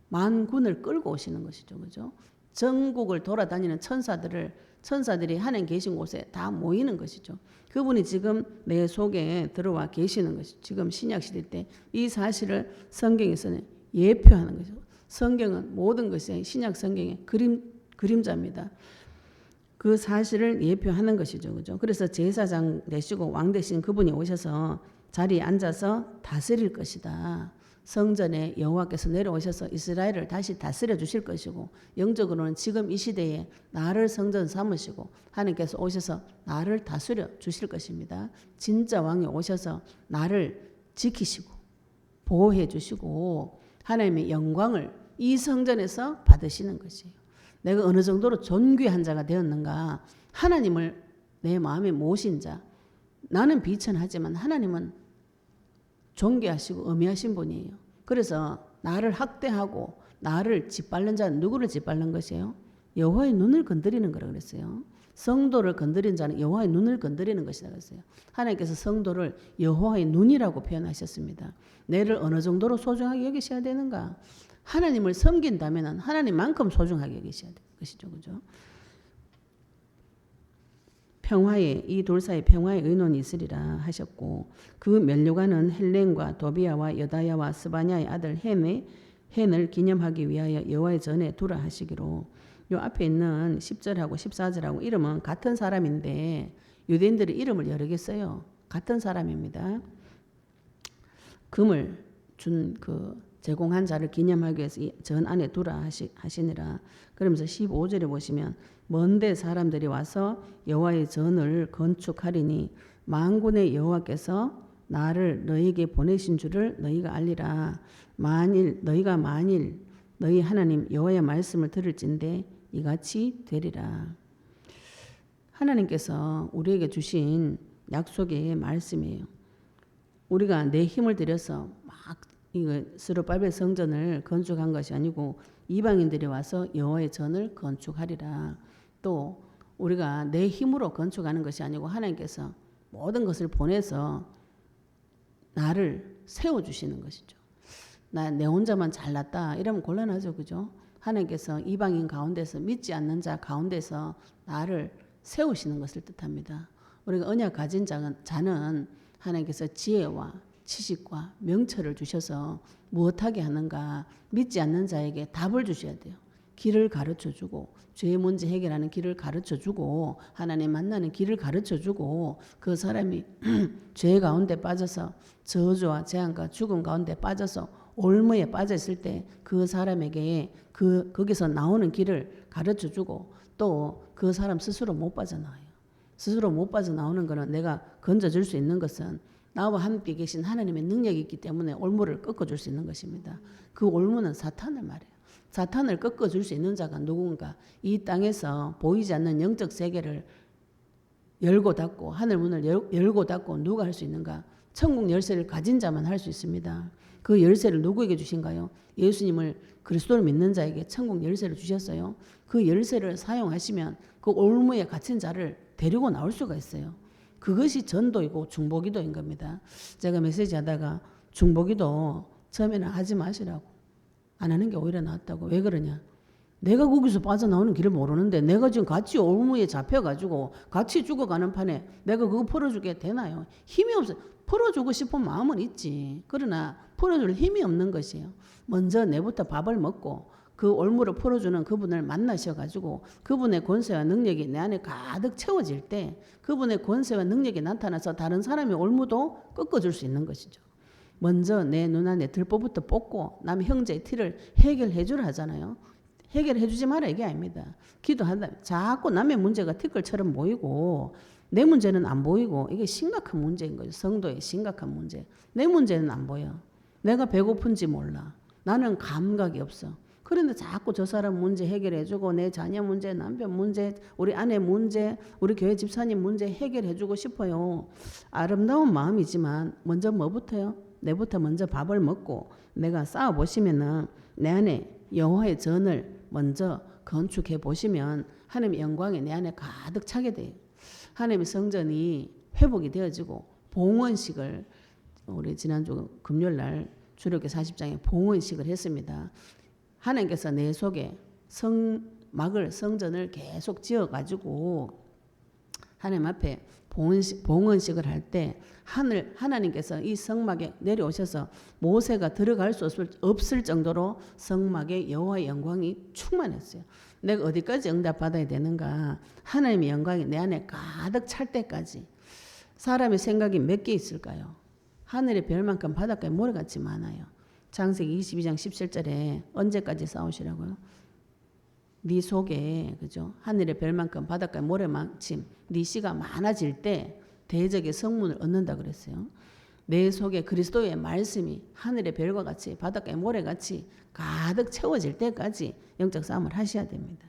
만군을 끌고 오시는 것이죠. 그죠? 전국을 돌아다니는 천사들이 하나님 계신 곳에 다 모이는 것이죠. 그분이 지금 내 속에 들어와 계시는 것이죠. 지금 신약시대 때 이 사실을 성경에서는 예표하는 것이죠. 성경은 모든 것이 신약 성경의 그림자입니다. 그 사실을 예표하는 것이죠. 그죠? 그래서 제사장 되시고 왕 되신 그분이 오셔서 자리에 앉아서 다스릴 것이다. 성전에 여호와께서 내려오셔서 이스라엘을 다시 다스려 주실 것이고 영적으로는 지금 이 시대에 나를 성전 삼으시고 하나님께서 오셔서 나를 다스려 주실 것입니다. 진짜 왕이 오셔서 나를 지키시고 보호해 주시고 하나님의 영광을 이 성전에서 받으시는 것이에요. 내가 어느 정도로 존귀한 자가 되었는가? 하나님을 내 마음에 모신 자. 나는 비천하지만 하나님은 존귀하시고 엄미하신 분이에요. 그래서 나를 학대하고 나를 짓밟는 자는 누구를 짓밟는 것이에요? 여호와의 눈을 건드리는 거라 그랬어요. 성도를 건드린 자는 여호와의 눈을 건드리는 것이라 그랬어요. 하나님께서 성도를 여호와의 눈이라고 표현하셨습니다. 내를 어느 정도로 소중하게 여기셔야 되는가? 하나님을 섬긴다면 하나님만큼 소중하게 여기셔야 되는 것이죠. 그죠? 이 둘 사이 평화의 의논이 있으리라 하셨고 그 면류관은 헬렌과 도비아와 여다야와 스바냐의 아들 헨을 기념하기 위하여 여호와의 전에 두라 하시기로 요 앞에 있는 10절하고 14절하고 이름은 같은 사람인데 유대인들이 이름을 여러 개 써요. 같은 사람입니다. 금을 제공한 자를 기념하기 위해서 전 안에 두라 하시니라. 그러면서 15절에 보시면 먼데 사람들이 와서 여호와의 전을 건축하리니 만군의 여호와께서 나를 너희에게 보내신 줄을 너희가 알리라. 너희가 너희 하나님 여호와의 말씀을 들을진대 이같이 되리라. 하나님께서 우리에게 주신 약속의 말씀이에요. 우리가 내 힘을 들여서 막 스룹바벨 성전을 건축한 것이 아니고 이방인들이 와서 여호와의 전을 건축하리라. 또 우리가 내 힘으로 건축하는 것이 아니고 하나님께서 모든 것을 보내서 나를 세워주시는 것이죠. 내 혼자만 잘났다 이러면 곤란하죠. 그죠? 하나님께서 이방인 가운데서 믿지 않는 자 가운데서 나를 세우시는 것을 뜻합니다. 우리가 언약 가진 자는 하나님께서 지혜와 지식과 명철을 주셔서 무엇하게 하는가 믿지 않는 자에게 답을 주셔야 돼요. 길을 가르쳐주고 죄의 문제 해결하는 길을 가르쳐주고 하나님 만나는 길을 가르쳐주고 그 사람이 죄 가운데 빠져서 저주와 재앙과 죽음 가운데 빠져서 올무에 빠져 있을 때 그 사람에게 거기서 나오는 길을 가르쳐주고 또 그 사람 스스로 못 빠져나와요. 스스로 못 빠져나오는 것은 내가 건져줄 수 있는 것은 나와 함께 계신 하나님의 능력이 있기 때문에 올무를 꺾어줄 수 있는 것입니다. 그 올무는 사탄을 말해요. 사탄을 꺾어줄 수 있는 자가 누군가 이 땅에서 보이지 않는 영적 세계를 열고 닫고 하늘 문을 열고 닫고 누가 할 수 있는가? 천국 열쇠를 가진 자만 할 수 있습니다. 그 열쇠를 누구에게 주신가요? 예수님을 그리스도를 믿는 자에게 천국 열쇠를 주셨어요. 그 열쇠를 사용하시면 그 올무에 갇힌 자를 데리고 나올 수가 있어요. 그것이 전도이고 중보기도인 겁니다. 제가 메시지 하다가 중보기도 처음에는 하지 마시라고 안 하는 게 오히려 낫다고. 왜 그러냐? 내가 거기서 빠져나오는 길을 모르는데 내가 지금 같이 올무에 잡혀가지고 같이 죽어가는 판에 내가 그거 풀어주게 되나요? 힘이 없어요. 풀어주고 싶은 마음은 있지. 그러나 풀어줄 힘이 없는 것이에요. 먼저 내부터 밥을 먹고 그 올무를 풀어주는 그분을 만나셔가지고 그분의 권세와 능력이 내 안에 가득 채워질 때 그분의 권세와 능력이 나타나서 다른 사람의 올무도 꺾어줄 수 있는 것이죠. 먼저 내 눈 안에 들보부터 뽑고 남의 형제의 티를 해결해 주라 하잖아요. 해결해 주지 마라 이게 아닙니다. 기도한다. 자꾸 남의 문제가 티끌처럼 보이고 내 문제는 안 보이고 이게 심각한 문제인 거죠. 성도의 심각한 문제. 내 문제는 안 보여. 내가 배고픈지 몰라. 나는 감각이 없어. 그런데 자꾸 저 사람 문제 해결해주고 내 자녀 문제, 남편 문제, 우리 아내 문제, 우리 교회 집사님 문제 해결해주고 싶어요. 아름다운 마음이지만 먼저 뭐부터요? 내부터 먼저 밥을 먹고 내가 싸워보시면은 내 안에 여호와의 전을 먼저 건축해 보시면 하나님의 영광이 내 안에 가득 차게 돼요. 하나님의 성전이 회복이 되어지고 봉헌식을 우리 지난주 금요일 날 주력기 40장에 봉헌식을 했습니다. 하나님께서 내 속에 성전을 계속 지어가지고 하나님 앞에 봉헌식을 할 때 하나님께서 이 성막에 내려오셔서 모세가 들어갈 수 없을 정도로 성막에 여호와의 영광이 충만했어요. 내가 어디까지 응답받아야 되는가? 하나님의 영광이 내 안에 가득 찰 때까지. 사람의 생각이 몇 개 있을까요? 하늘의 별만큼 바닷가에 모래같이 많아요. 창세기 22장 17절에 언제까지 싸우시라고요? 네 속에 그죠? 하늘의 별만큼 바닷가에 모래만큼 네 씨가 많아질 때 대적의 성문을 얻는다 그랬어요. 내 속에 그리스도의 말씀이 하늘의 별과 같이 바닷가의 모래같이 가득 채워질 때까지 영적 싸움을 하셔야 됩니다.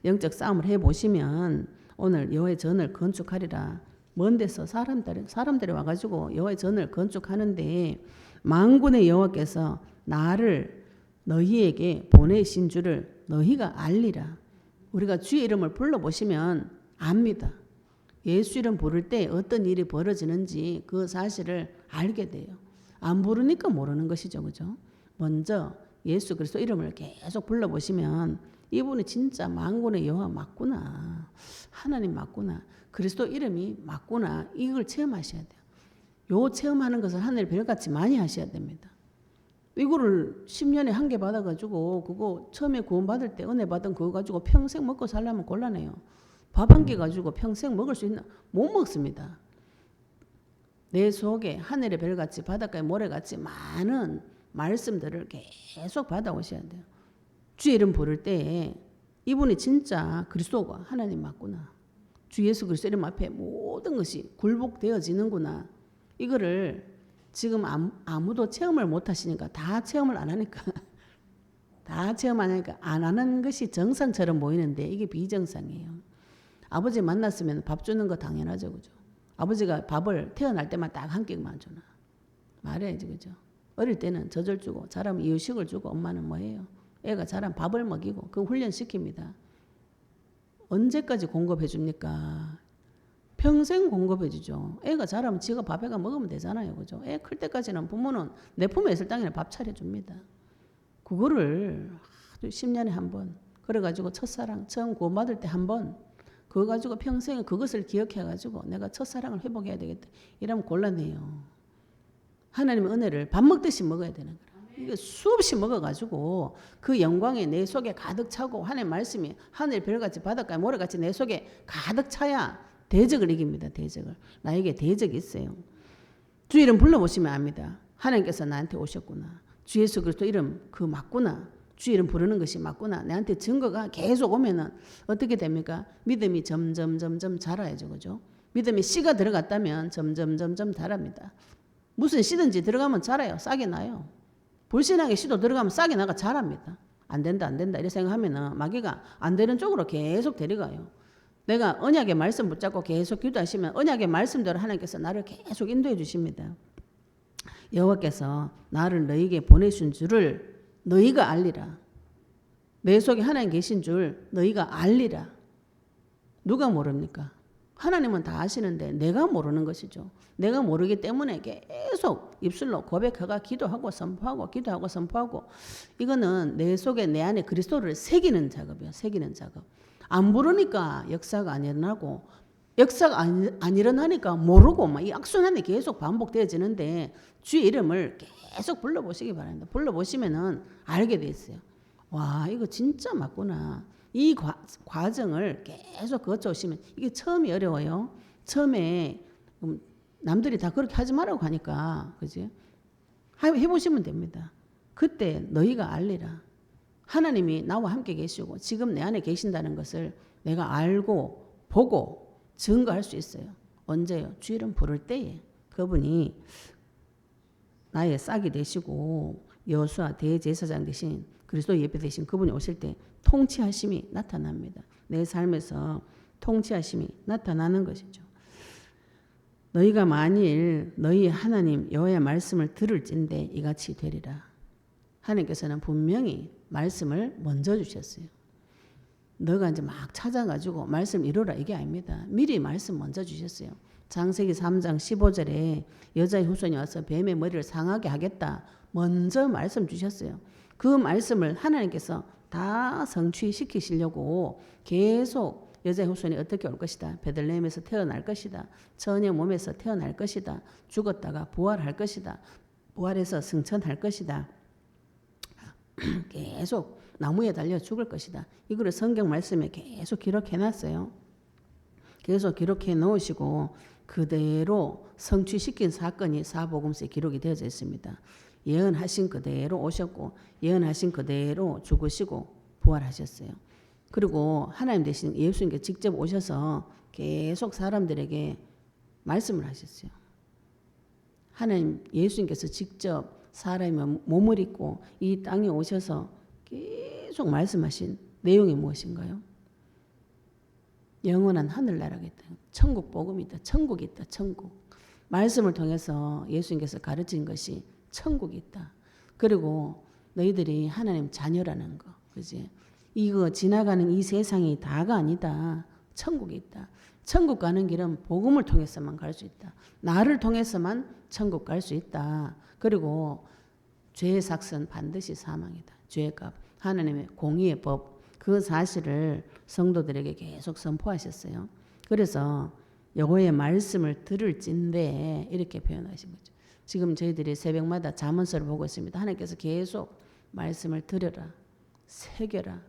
영적 싸움을 해보시면 오늘 여호와의 전을 건축하리라. 먼 데서 사람들이 와가지고 여호와의 전을 건축하는데 만군의 여호와께서 나를 너희에게 보내신 줄을 너희가 알리라. 우리가 주의 이름을 불러보시면 압니다. 예수 이름 부를 때 어떤 일이 벌어지는지 그 사실을 알게 돼요. 안 부르니까 모르는 것이죠. 그죠? 먼저 예수 그리스도 이름을 계속 불러보시면 이분이 진짜 만군의 여호와 맞구나. 하나님 맞구나. 그리스도 이름이 맞구나. 이걸 체험하셔야 돼요. 요 체험하는 것을 하늘 별같이 많이 하셔야 됩니다. 이거를 10년에 한 개 받아가지고 그거 처음에 구원받을 때 은혜 받은 그거 가지고 평생 먹고 살려면 곤란해요. 밥 한 개 가지고 평생 먹을 수 있나? 못 먹습니다. 내 속에 하늘의 별같이 바닷가의 모래같이 많은 말씀들을 계속 받아오셔야 돼요. 주의 이름 부를 때 이분이 진짜 그리스도가 하나님 맞구나. 주 예수 그리스도 이름 앞에 모든 것이 굴복되어지는구나. 이거를 지금 아무도 체험을 못 하시니까 다 체험을 안 하니까 다 체험 안 하니까 안 하는 것이 정상처럼 보이는데 이게 비정상이에요. 아버지 만났으면 밥 주는 거 당연하죠. 그죠? 아버지가 밥을 태어날 때만 딱 한 끼만 주나. 말해야지. 그죠? 어릴 때는 젖을 주고 자라면 이유식을 주고 엄마는 뭐예요? 애가 자라면 밥을 먹이고 그 훈련시킵니다. 언제까지 공급해 줍니까? 평생 공급해 주죠. 애가 자라면 지가 밥해가 먹으면 되잖아요. 그죠? 애 클 때까지는 부모는 내 품에 있을 당연히 밥 차려줍니다. 그거를 10년에 한 번. 그래가지고 첫사랑 처음 구원받을 때 한 번. 그거 가지고 평생 그것을 기억해가지고 내가 첫사랑을 회복해야 되겠다. 이러면 곤란해요. 하나님의 은혜를 밥 먹듯이 먹어야 되는 거라. 이게 수없이 먹어가지고 그 영광이 내 속에 가득 차고 하나님의 말씀이 하늘 별같이 바닷가에 모래같이 내 속에 가득 차야 대적을 이깁니다. 대적을. 나에게 대적이 있어요. 주 이름 불러보시면 압니다. 하나님께서 나한테 오셨구나. 주 예수 그리스도 이름 그 맞구나. 주 이름 부르는 것이 맞구나. 내한테 증거가 계속 오면은 어떻게 됩니까? 믿음이 점점 자라야죠. 그죠? 믿음이 씨가 들어갔다면 점점 자랍니다. 무슨 씨든지 들어가면 자라요. 싹이 나요. 불신앙의 씨도 들어가면 싹이 나가 자랍니다. 안 된다 이렇게 생각하면은 마귀가 안 되는 쪽으로 계속 데려가요. 내가 언약의 말씀 붙잡고 계속 기도하시면 언약의 말씀대로 하나님께서 나를 계속 인도해 주십니다. 여호와께서 나를 너희에게 보내신 줄을 너희가 알리라. 내 속에 하나님 계신 줄 너희가 알리라. 누가 모릅니까? 하나님은 다 아시는데 내가 모르는 것이죠. 내가 모르기 때문에 계속 입술로 고백하고 기도하고 선포하고 기도하고 선포하고 이거는 내 속에 내 안에 그리스도를 새기는 작업이에요. 새기는 작업. 안 부르니까 역사가 안 일어나고 역사가 안 일어나니까 모르고 막 이 악순환이 계속 반복되어지는데 주의 이름을 계속 불러보시기 바랍니다. 불러보시면은 알게 돼 있어요. 와 이거 진짜 맞구나. 이 과정을 계속 거쳐오시면 이게 처음이 어려워요. 처음에 남들이 다 그렇게 하지 말라고 하니까 그지? 해보시면 됩니다. 그때 너희가 알리라. 하나님이 나와 함께 계시고 지금 내 안에 계신다는 것을 내가 알고 보고 증거할 수 있어요. 언제요? 주 이름 부를 때에 그분이 나의 싹이 되시고 여호수아 대제사장 되신 그리스도 예배 되신 그분이 오실 때 통치하심이 나타납니다. 내 삶에서 통치하심이 나타나는 것이죠. 너희가 만일 너희 하나님 여호와의 말씀을 들을진대 이같이 되리라. 하나님께서는 분명히 말씀을 먼저 주셨어요. 너가 이제 막 찾아가지고 말씀 이루라 이게 아닙니다. 미리 말씀 먼저 주셨어요. 창세기 3장 15절에 여자의 후손이 와서 뱀의 머리를 상하게 하겠다. 먼저 말씀 주셨어요. 그 말씀을 하나님께서 다 성취시키시려고 계속 여자의 후손이 어떻게 올 것이다. 베들레헴에서 태어날 것이다. 처녀 몸에서 태어날 것이다. 죽었다가 부활할 것이다. 부활해서 승천할 것이다. 계속 나무에 달려 죽을 것이다. 이거를 성경 말씀에 계속 기록해 놨어요. 계속 기록해 놓으시고 그대로 성취시킨 사건이 사복음서에 기록이 되어져 있습니다. 예언하신 그대로 오셨고 예언하신 그대로 죽으시고 부활하셨어요. 그리고 하나님 대신 예수님께 직접 오셔서 계속 사람들에게 말씀을 하셨어요. 하나님 예수님께서 직접 사람의 몸을 입고 이 땅에 오셔서 계속 말씀하신 내용이 무엇인가요? 영원한 하늘나라가 있다. 천국 복음이 있다. 천국이 있다. 천국. 말씀을 통해서 예수님께서 가르친 것이 천국이 있다. 그리고 너희들이 하나님 자녀라는 거. 그지? 이거 지나가는 이 세상이 다가 아니다. 천국이 있다. 천국 가는 길은 복음을 통해서만 갈 수 있다. 나를 통해서만 천국 갈 수 있다. 그리고 죄의 삭은 반드시 사망이다. 죄의 값. 하나님의 공의의 법. 그 사실을 성도들에게 계속 선포하셨어요. 그래서 여호와의 말씀을 들을진대 이렇게 표현하신 거죠. 지금 저희들이 새벽마다 잠언서를 보고 있습니다. 하나님께서 계속 말씀을 들여라. 새겨라.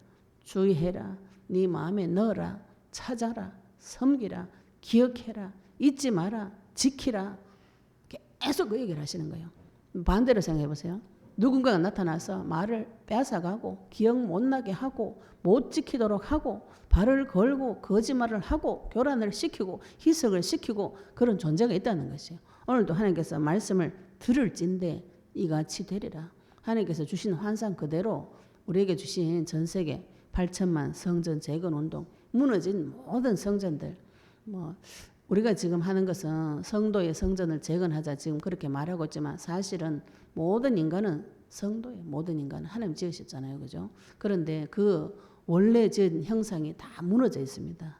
주의해라. 네 마음에 넣어라. 찾아라. 섬기라. 기억해라. 잊지 마라. 지키라. 계속 그 얘기를 하시는 거예요. 반대로 생각해 보세요. 누군가가 나타나서 말을 뺏어가고 기억 못 나게 하고 못 지키도록 하고 발을 걸고 거짓말을 하고 교란을 시키고 희석을 시키고 그런 존재가 있다는 것이에요. 오늘도 하나님께서 말씀을 들을진대 이같이 되리라. 하나님께서 주신 환상 그대로 우리에게 주신 전 세계 8천만 성전 재건 운동 무너진 모든 성전들 우리가 지금 하는 것은 성도의 성전을 재건하자 지금 그렇게 말하고 있지만 사실은 모든 인간은 성도예요. 모든 인간은 하나님 지으셨잖아요. 그죠? 그런데 그 원래 지은 형상이 다 무너져 있습니다.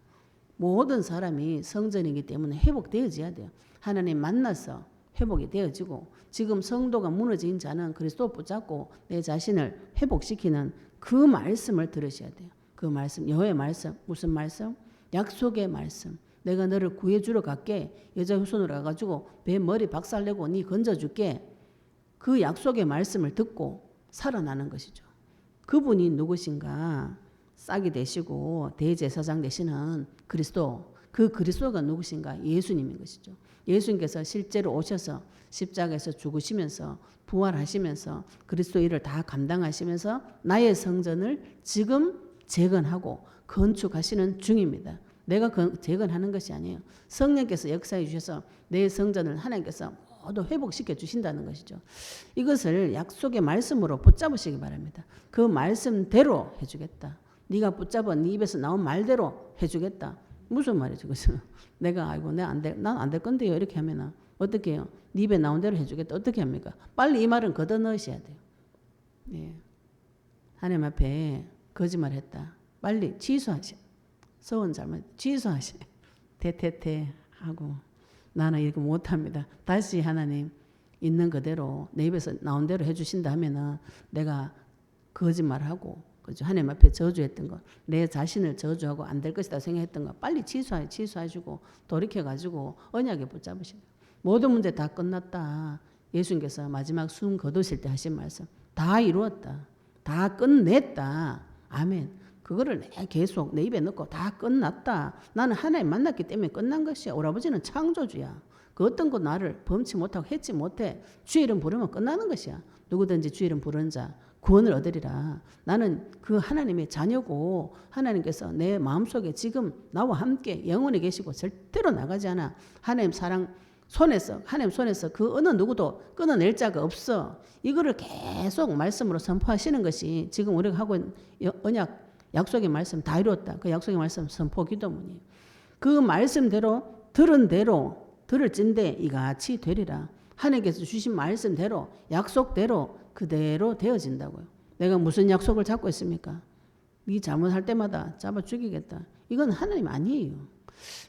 모든 사람이 성전이기 때문에 회복되어져야 돼요. 하나님 만나서 회복이 되어지고 지금 성도가 무너진 자는 그리스도 붙잡고 내 자신을 회복시키는 그 말씀을 들으셔야 돼요. 그 말씀, 여호와의 말씀. 무슨 말씀? 약속의 말씀. 내가 너를 구해주러 갈게. 여자 후손으로 가가지고 배 머리 박살내고 네 건져줄게. 그 약속의 말씀을 듣고 살아나는 것이죠. 그분이 누구신가? 싹이 되시고 대제사장 되시는 그리스도, 그 그리스도가 누구신가? 예수님인 것이죠. 예수님께서 실제로 오셔서 십자가에서 죽으시면서 부활하시면서 그리스도 일을 다 감당하시면서 나의 성전을 지금 재건하고 건축하시는 중입니다. 내가 재건하는 것이 아니에요. 성령께서 역사해 주셔서 내 성전을 하나님께서 모두 회복시켜 주신다는 것이죠. 이것을 약속의 말씀으로 붙잡으시기 바랍니다. 그 말씀대로 해주겠다. 네가 붙잡은 네 입에서 나온 말대로 해주겠다. 무슨 말이죠? 그죠? 내가 아이고 난 안 될 건데요. 이렇게 하면은 어떻게 해요? 네 입에 나온 대로 해주겠다. 어떻게 합니까? 빨리 이 말은 걷어 넣으셔야 돼요. 예. 하나님 앞에 거짓말했다. 빨리 취소하시. 서원 잘못 취소하시. 대퇴퇴 하고 나는 이거 못합니다. 다시 하나님 있는 그대로 내 입에서 나온 대로 해주신다 하면은 내가 거짓말하고 그죠? 하나님 앞에 저주했던 거, 내 자신을 저주하고 안 될 것이다 생각했던 거 빨리 취소하시고 돌이켜가지고 언약에 붙잡으시고 모든 문제 다 끝났다. 예수님께서 마지막 숨 거두실 때 하신 말씀 다 이루었다. 다 끝냈다. 아멘. 그거를 계속 내 입에 넣고 다 끝났다. 나는 하나님 만났기 때문에 끝난 것이야. 우리 아버지는 창조주야. 그 어떤 것 나를 범치 못하고 했지 못해. 주의 이름 부르면 끝나는 것이야. 누구든지 주의 이름 부르는 자 구원을 얻으리라. 나는 그 하나님의 자녀고 하나님께서 내 마음속에 지금 나와 함께 영원히 계시고 절대로 나가지 않아. 하나님 사랑 손에서 하나님 손에서 그 어느 누구도 끊어낼 자가 없어. 이거를 계속 말씀으로 선포하시는 것이 지금 우리가 하고 있는 언약 약속의 말씀 다 이루었다. 그 약속의 말씀 선포 기도문이에요. 그 말씀대로 들은 대로 들을 찐대 이같이 되리라. 하나님께서 주신 말씀대로 약속대로 그대로 되어진다고요. 내가 무슨 약속을 잡고 있습니까? 네 잘못할 때마다 잡아 죽이겠다. 이건 하나님 아니에요.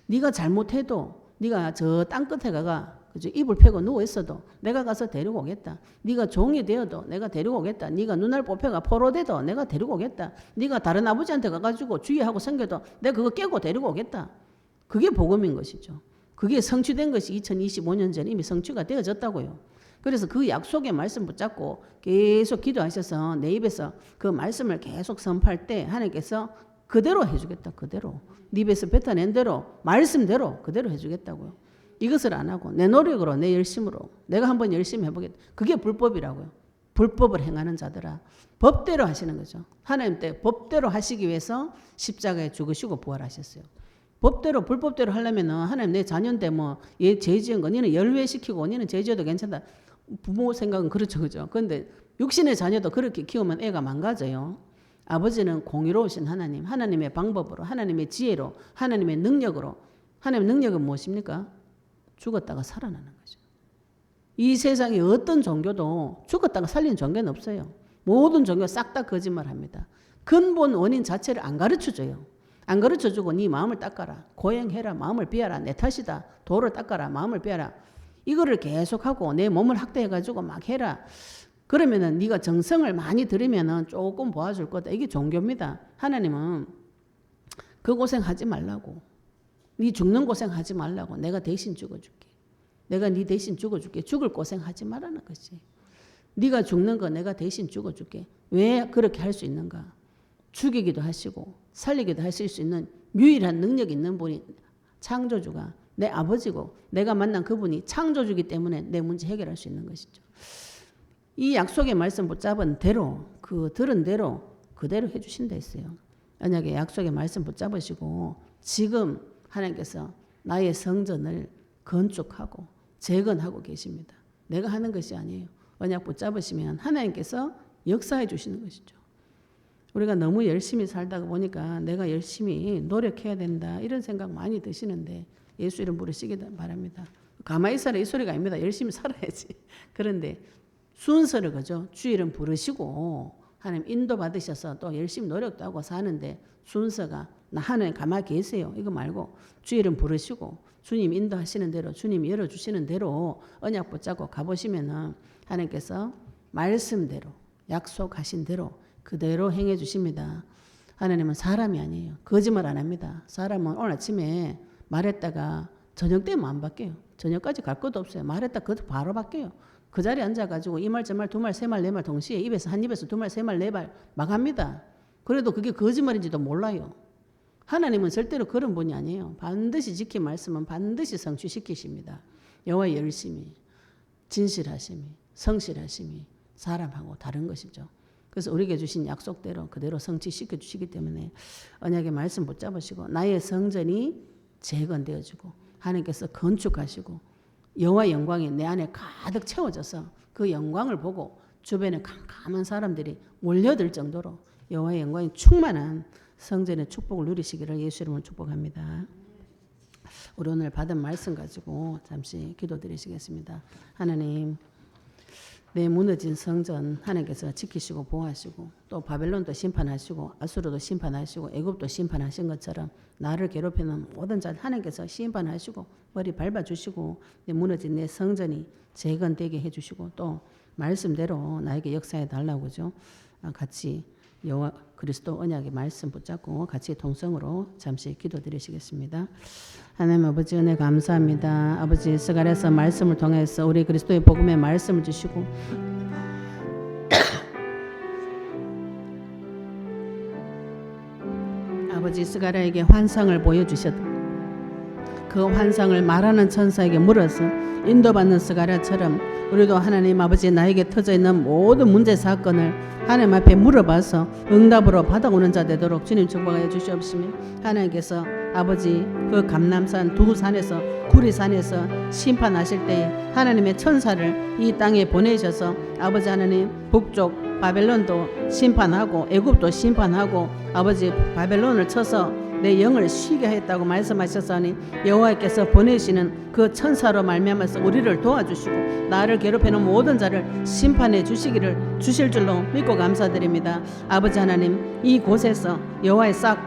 네가 잘못해도 네가 저 땅끝에 가가 그죠? 이불 펴고 누워 있어도 내가 가서 데리고 오겠다. 네가 종이 되어도 내가 데리고 오겠다. 네가 눈알 뽑혀가 포로돼도 내가 데리고 오겠다. 네가 다른 아버지한테 가가지고 주의하고 섬겨도 내가 그거 깨고 데리고 오겠다. 그게 복음인 것이죠. 그게 성취된 것이 2025년 전에 이미 성취가 되어졌다고요. 그래서 그 약속의 말씀 붙잡고 계속 기도하셔서 내 입에서 그 말씀을 계속 선포할 때 하나님께서 그대로 해주겠다. 그대로. 네 입에서 뱉어낸 대로 말씀대로 그대로 해주겠다고요. 이것을 안 하고 내 노력으로 내 열심으로 내가 한번 열심히 해보겠다. 그게 불법이라고요. 불법을 행하는 자들아. 법대로 하시는 거죠. 하나님 때 법대로 하시기 위해서 십자가에 죽으시고 부활하셨어요. 법대로 불법대로 하려면 하나님 내 자녀인데 얘 죄 지은 거 니는 열외시키고 니는 죄 지어도 괜찮다. 부모 생각은 그렇죠. 그죠. 그런데 육신의 자녀도 그렇게 키우면 애가 망가져요. 아버지는 공의로우신 하나님, 하나님의 방법으로, 하나님의 지혜로, 하나님의 능력으로. 하나님의 능력은 무엇입니까? 죽었다가 살아나는 거죠. 이 세상에 어떤 종교도 죽었다가 살리는 종교는 없어요. 모든 종교 싹 다 거짓말합니다. 근본 원인 자체를 안 가르쳐줘요. 안 가르쳐주고 네 마음을 닦아라. 고행해라. 마음을 비하라. 내 탓이다. 도를 닦아라. 마음을 비하라. 이거를 계속하고 내 몸을 학대해가지고 막 해라. 그러면은 네가 정성을 많이 들이면은 조금 보아줄 거다. 이게 종교입니다. 하나님은 그 고생하지 말라고. 네 죽는 고생하지 말라고. 내가 대신 죽어줄게. 내가 네 대신 죽어줄게. 죽을 고생하지 말라는 거지. 네가 죽는 거 내가 대신 죽어줄게. 왜 그렇게 할 수 있는가? 죽이기도 하시고 살리기도 하실 수 있는 유일한 능력 있는 분이 창조주가 내 아버지고 내가 만난 그분이 창조주기 때문에 내 문제 해결할 수 있는 것이죠. 이 약속의 말씀 붙잡은 대로 그 들은 대로 그대로 해주신다 했어요. 언약의 약속의 말씀 붙잡으시고 지금 하나님께서 나의 성전을 건축하고 재건하고 계십니다. 내가 하는 것이 아니에요. 언약 붙잡으시면 하나님께서 역사해 주시는 것이죠. 우리가 너무 열심히 살다가 보니까 내가 열심히 노력해야 된다 이런 생각 많이 드시는데 예수 이름 부르시기 바랍니다. 가만히 있어라 이 소리가 아닙니다. 열심히 살아야지. 그런데 순서를 그죠? 주 이름 부르시고 하나님 인도 받으셔서 또 열심히 노력도 하고 사는데 순서가 나 하나님 가만히 계세요. 이거 말고 주 이름 부르시고 주님 인도하시는 대로 주님 열어주시는 대로 언약 붙잡고 가보시면은 하나님께서 말씀대로 약속하신 대로 그대로 행해 주십니다. 하나님은 사람이 아니에요. 거짓말 안 합니다. 사람은 오늘 아침에 말했다가 저녁 되면 안 바뀌어요. 저녁까지 갈 것도 없어요. 말했다 그것도 바로 바뀌어요. 그 자리에 앉아가지고 이 말 저 말 두 말 세 말 네 말 동시에 입에서 한 입에서 두 말 세 말 네 말 막 합니다. 그래도 그게 거짓말인지도 몰라요. 하나님은 절대로 그런 분이 아니에요. 반드시 지킨 말씀은 반드시 성취시키십니다. 여호와의 열심히, 진실하심이, 성실하심이 사람하고 다른 것이죠. 그래서 우리에게 주신 약속대로 그대로 성취시켜 주시기 때문에 언약의 말씀 붙잡으시고 나의 성전이 재건되어지고 하나님께서 건축하시고 여호와의 영광이 내 안에 가득 채워져서 그 영광을 보고 주변에 캄캄한 사람들이 몰려들 정도로 여호와의 영광이 충만한 성전의 축복을 누리시기를 예수 이름으로 축복합니다. 우리 오늘 받은 말씀 가지고 잠시 기도드리시겠습니다. 하나님, 내 무너진 성전 하나님께서 지키시고 보호하시고 또 바벨론도 심판하시고 아수르도 심판하시고 애굽도 심판하신 것처럼 나를 괴롭히는 모든 자 하나님께서 심판하시고 머리 밟아주시고 내 무너진 내 성전이 재건되게 해주시고 또 말씀대로 나에게 역사해 달라고 그죠? 같이 여호와 그리스도 언약의 말씀 붙잡고 같이 동성으로 잠시 기도드리시겠습니다. 하나님 아버지 은혜 감사합니다. 아버지 스가랴서 말씀을 통해서 우리 그리스도의 복음의 말씀을 주시고 아버지 스가랴에게 환상을 보여주셨다. 그 환상을 말하는 천사에게 물어서 인도받는 스가랴처럼 우리도 하나님 아버지 나에게 터져 있는 모든 문제 사건을 하나님 앞에 물어봐서 응답으로 받아오는 자 되도록 주님 축복하여 주시옵시며 하나님께서 아버지 그 감람산 두 산에서 구리산에서 심판하실 때에 하나님의 천사를 이 땅에 보내셔서 아버지 하나님 북쪽 바벨론도 심판하고 애굽도 심판하고 아버지 바벨론을 쳐서 내 영을 쉬게 했다고 말씀하셨으니 여호와께서 보내시는 그 천사로 말미암아서 우리를 도와주시고 나를 괴롭히는 모든 자를 심판해 주시기를 주실 줄로 믿고 감사드립니다. 아버지 하나님 이곳에서 여호와의 싹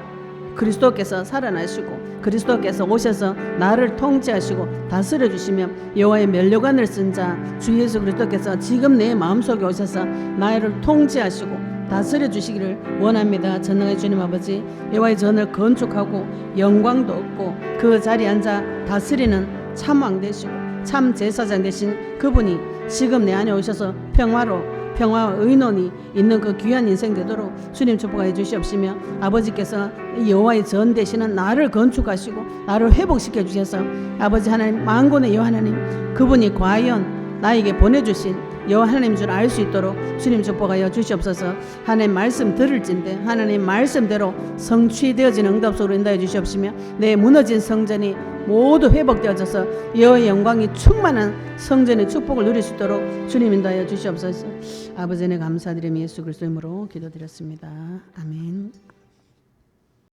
그리스도께서 살아나시고 그리스도께서 오셔서 나를 통치하시고 다스려 주시며 여호와의 면류관을 쓴 자 주 예수 그리스도께서 지금 내 마음속에 오셔서 나를 통치하시고 다스려 주시기를 원합니다. 전능의 주님 아버지 여호와의 전을 건축하고 영광도 얻고 그 자리에 앉아 다스리는 참왕 되시고 참 제사장 되신 그분이 지금 내 안에 오셔서 평화와 의논이 있는 그 귀한 인생 되도록 주님 축복하여 주시옵시며 아버지께서 여호와의 전 되시는 나를 건축하시고 나를 회복시켜 주셔서 아버지 하나님 만군의 여호와 하나님 그분이 과연 나에게 보내주신 여호와 하나님 줄 알 수 있도록 주님 축복하여 주시옵소서. 하나님 말씀 들을진데 하나님 말씀대로 성취되어지는 응답 속으로 인도해 주시옵시며 내 무너진 성전이 모두 회복되어져서 여호와의 영광이 충만한 성전의 축복을 누릴 수 있도록 주님 인도하여 주시옵소서. 아버지 네 감사드리며 예수 그리스도 이름으로 기도드렸습니다. 아멘.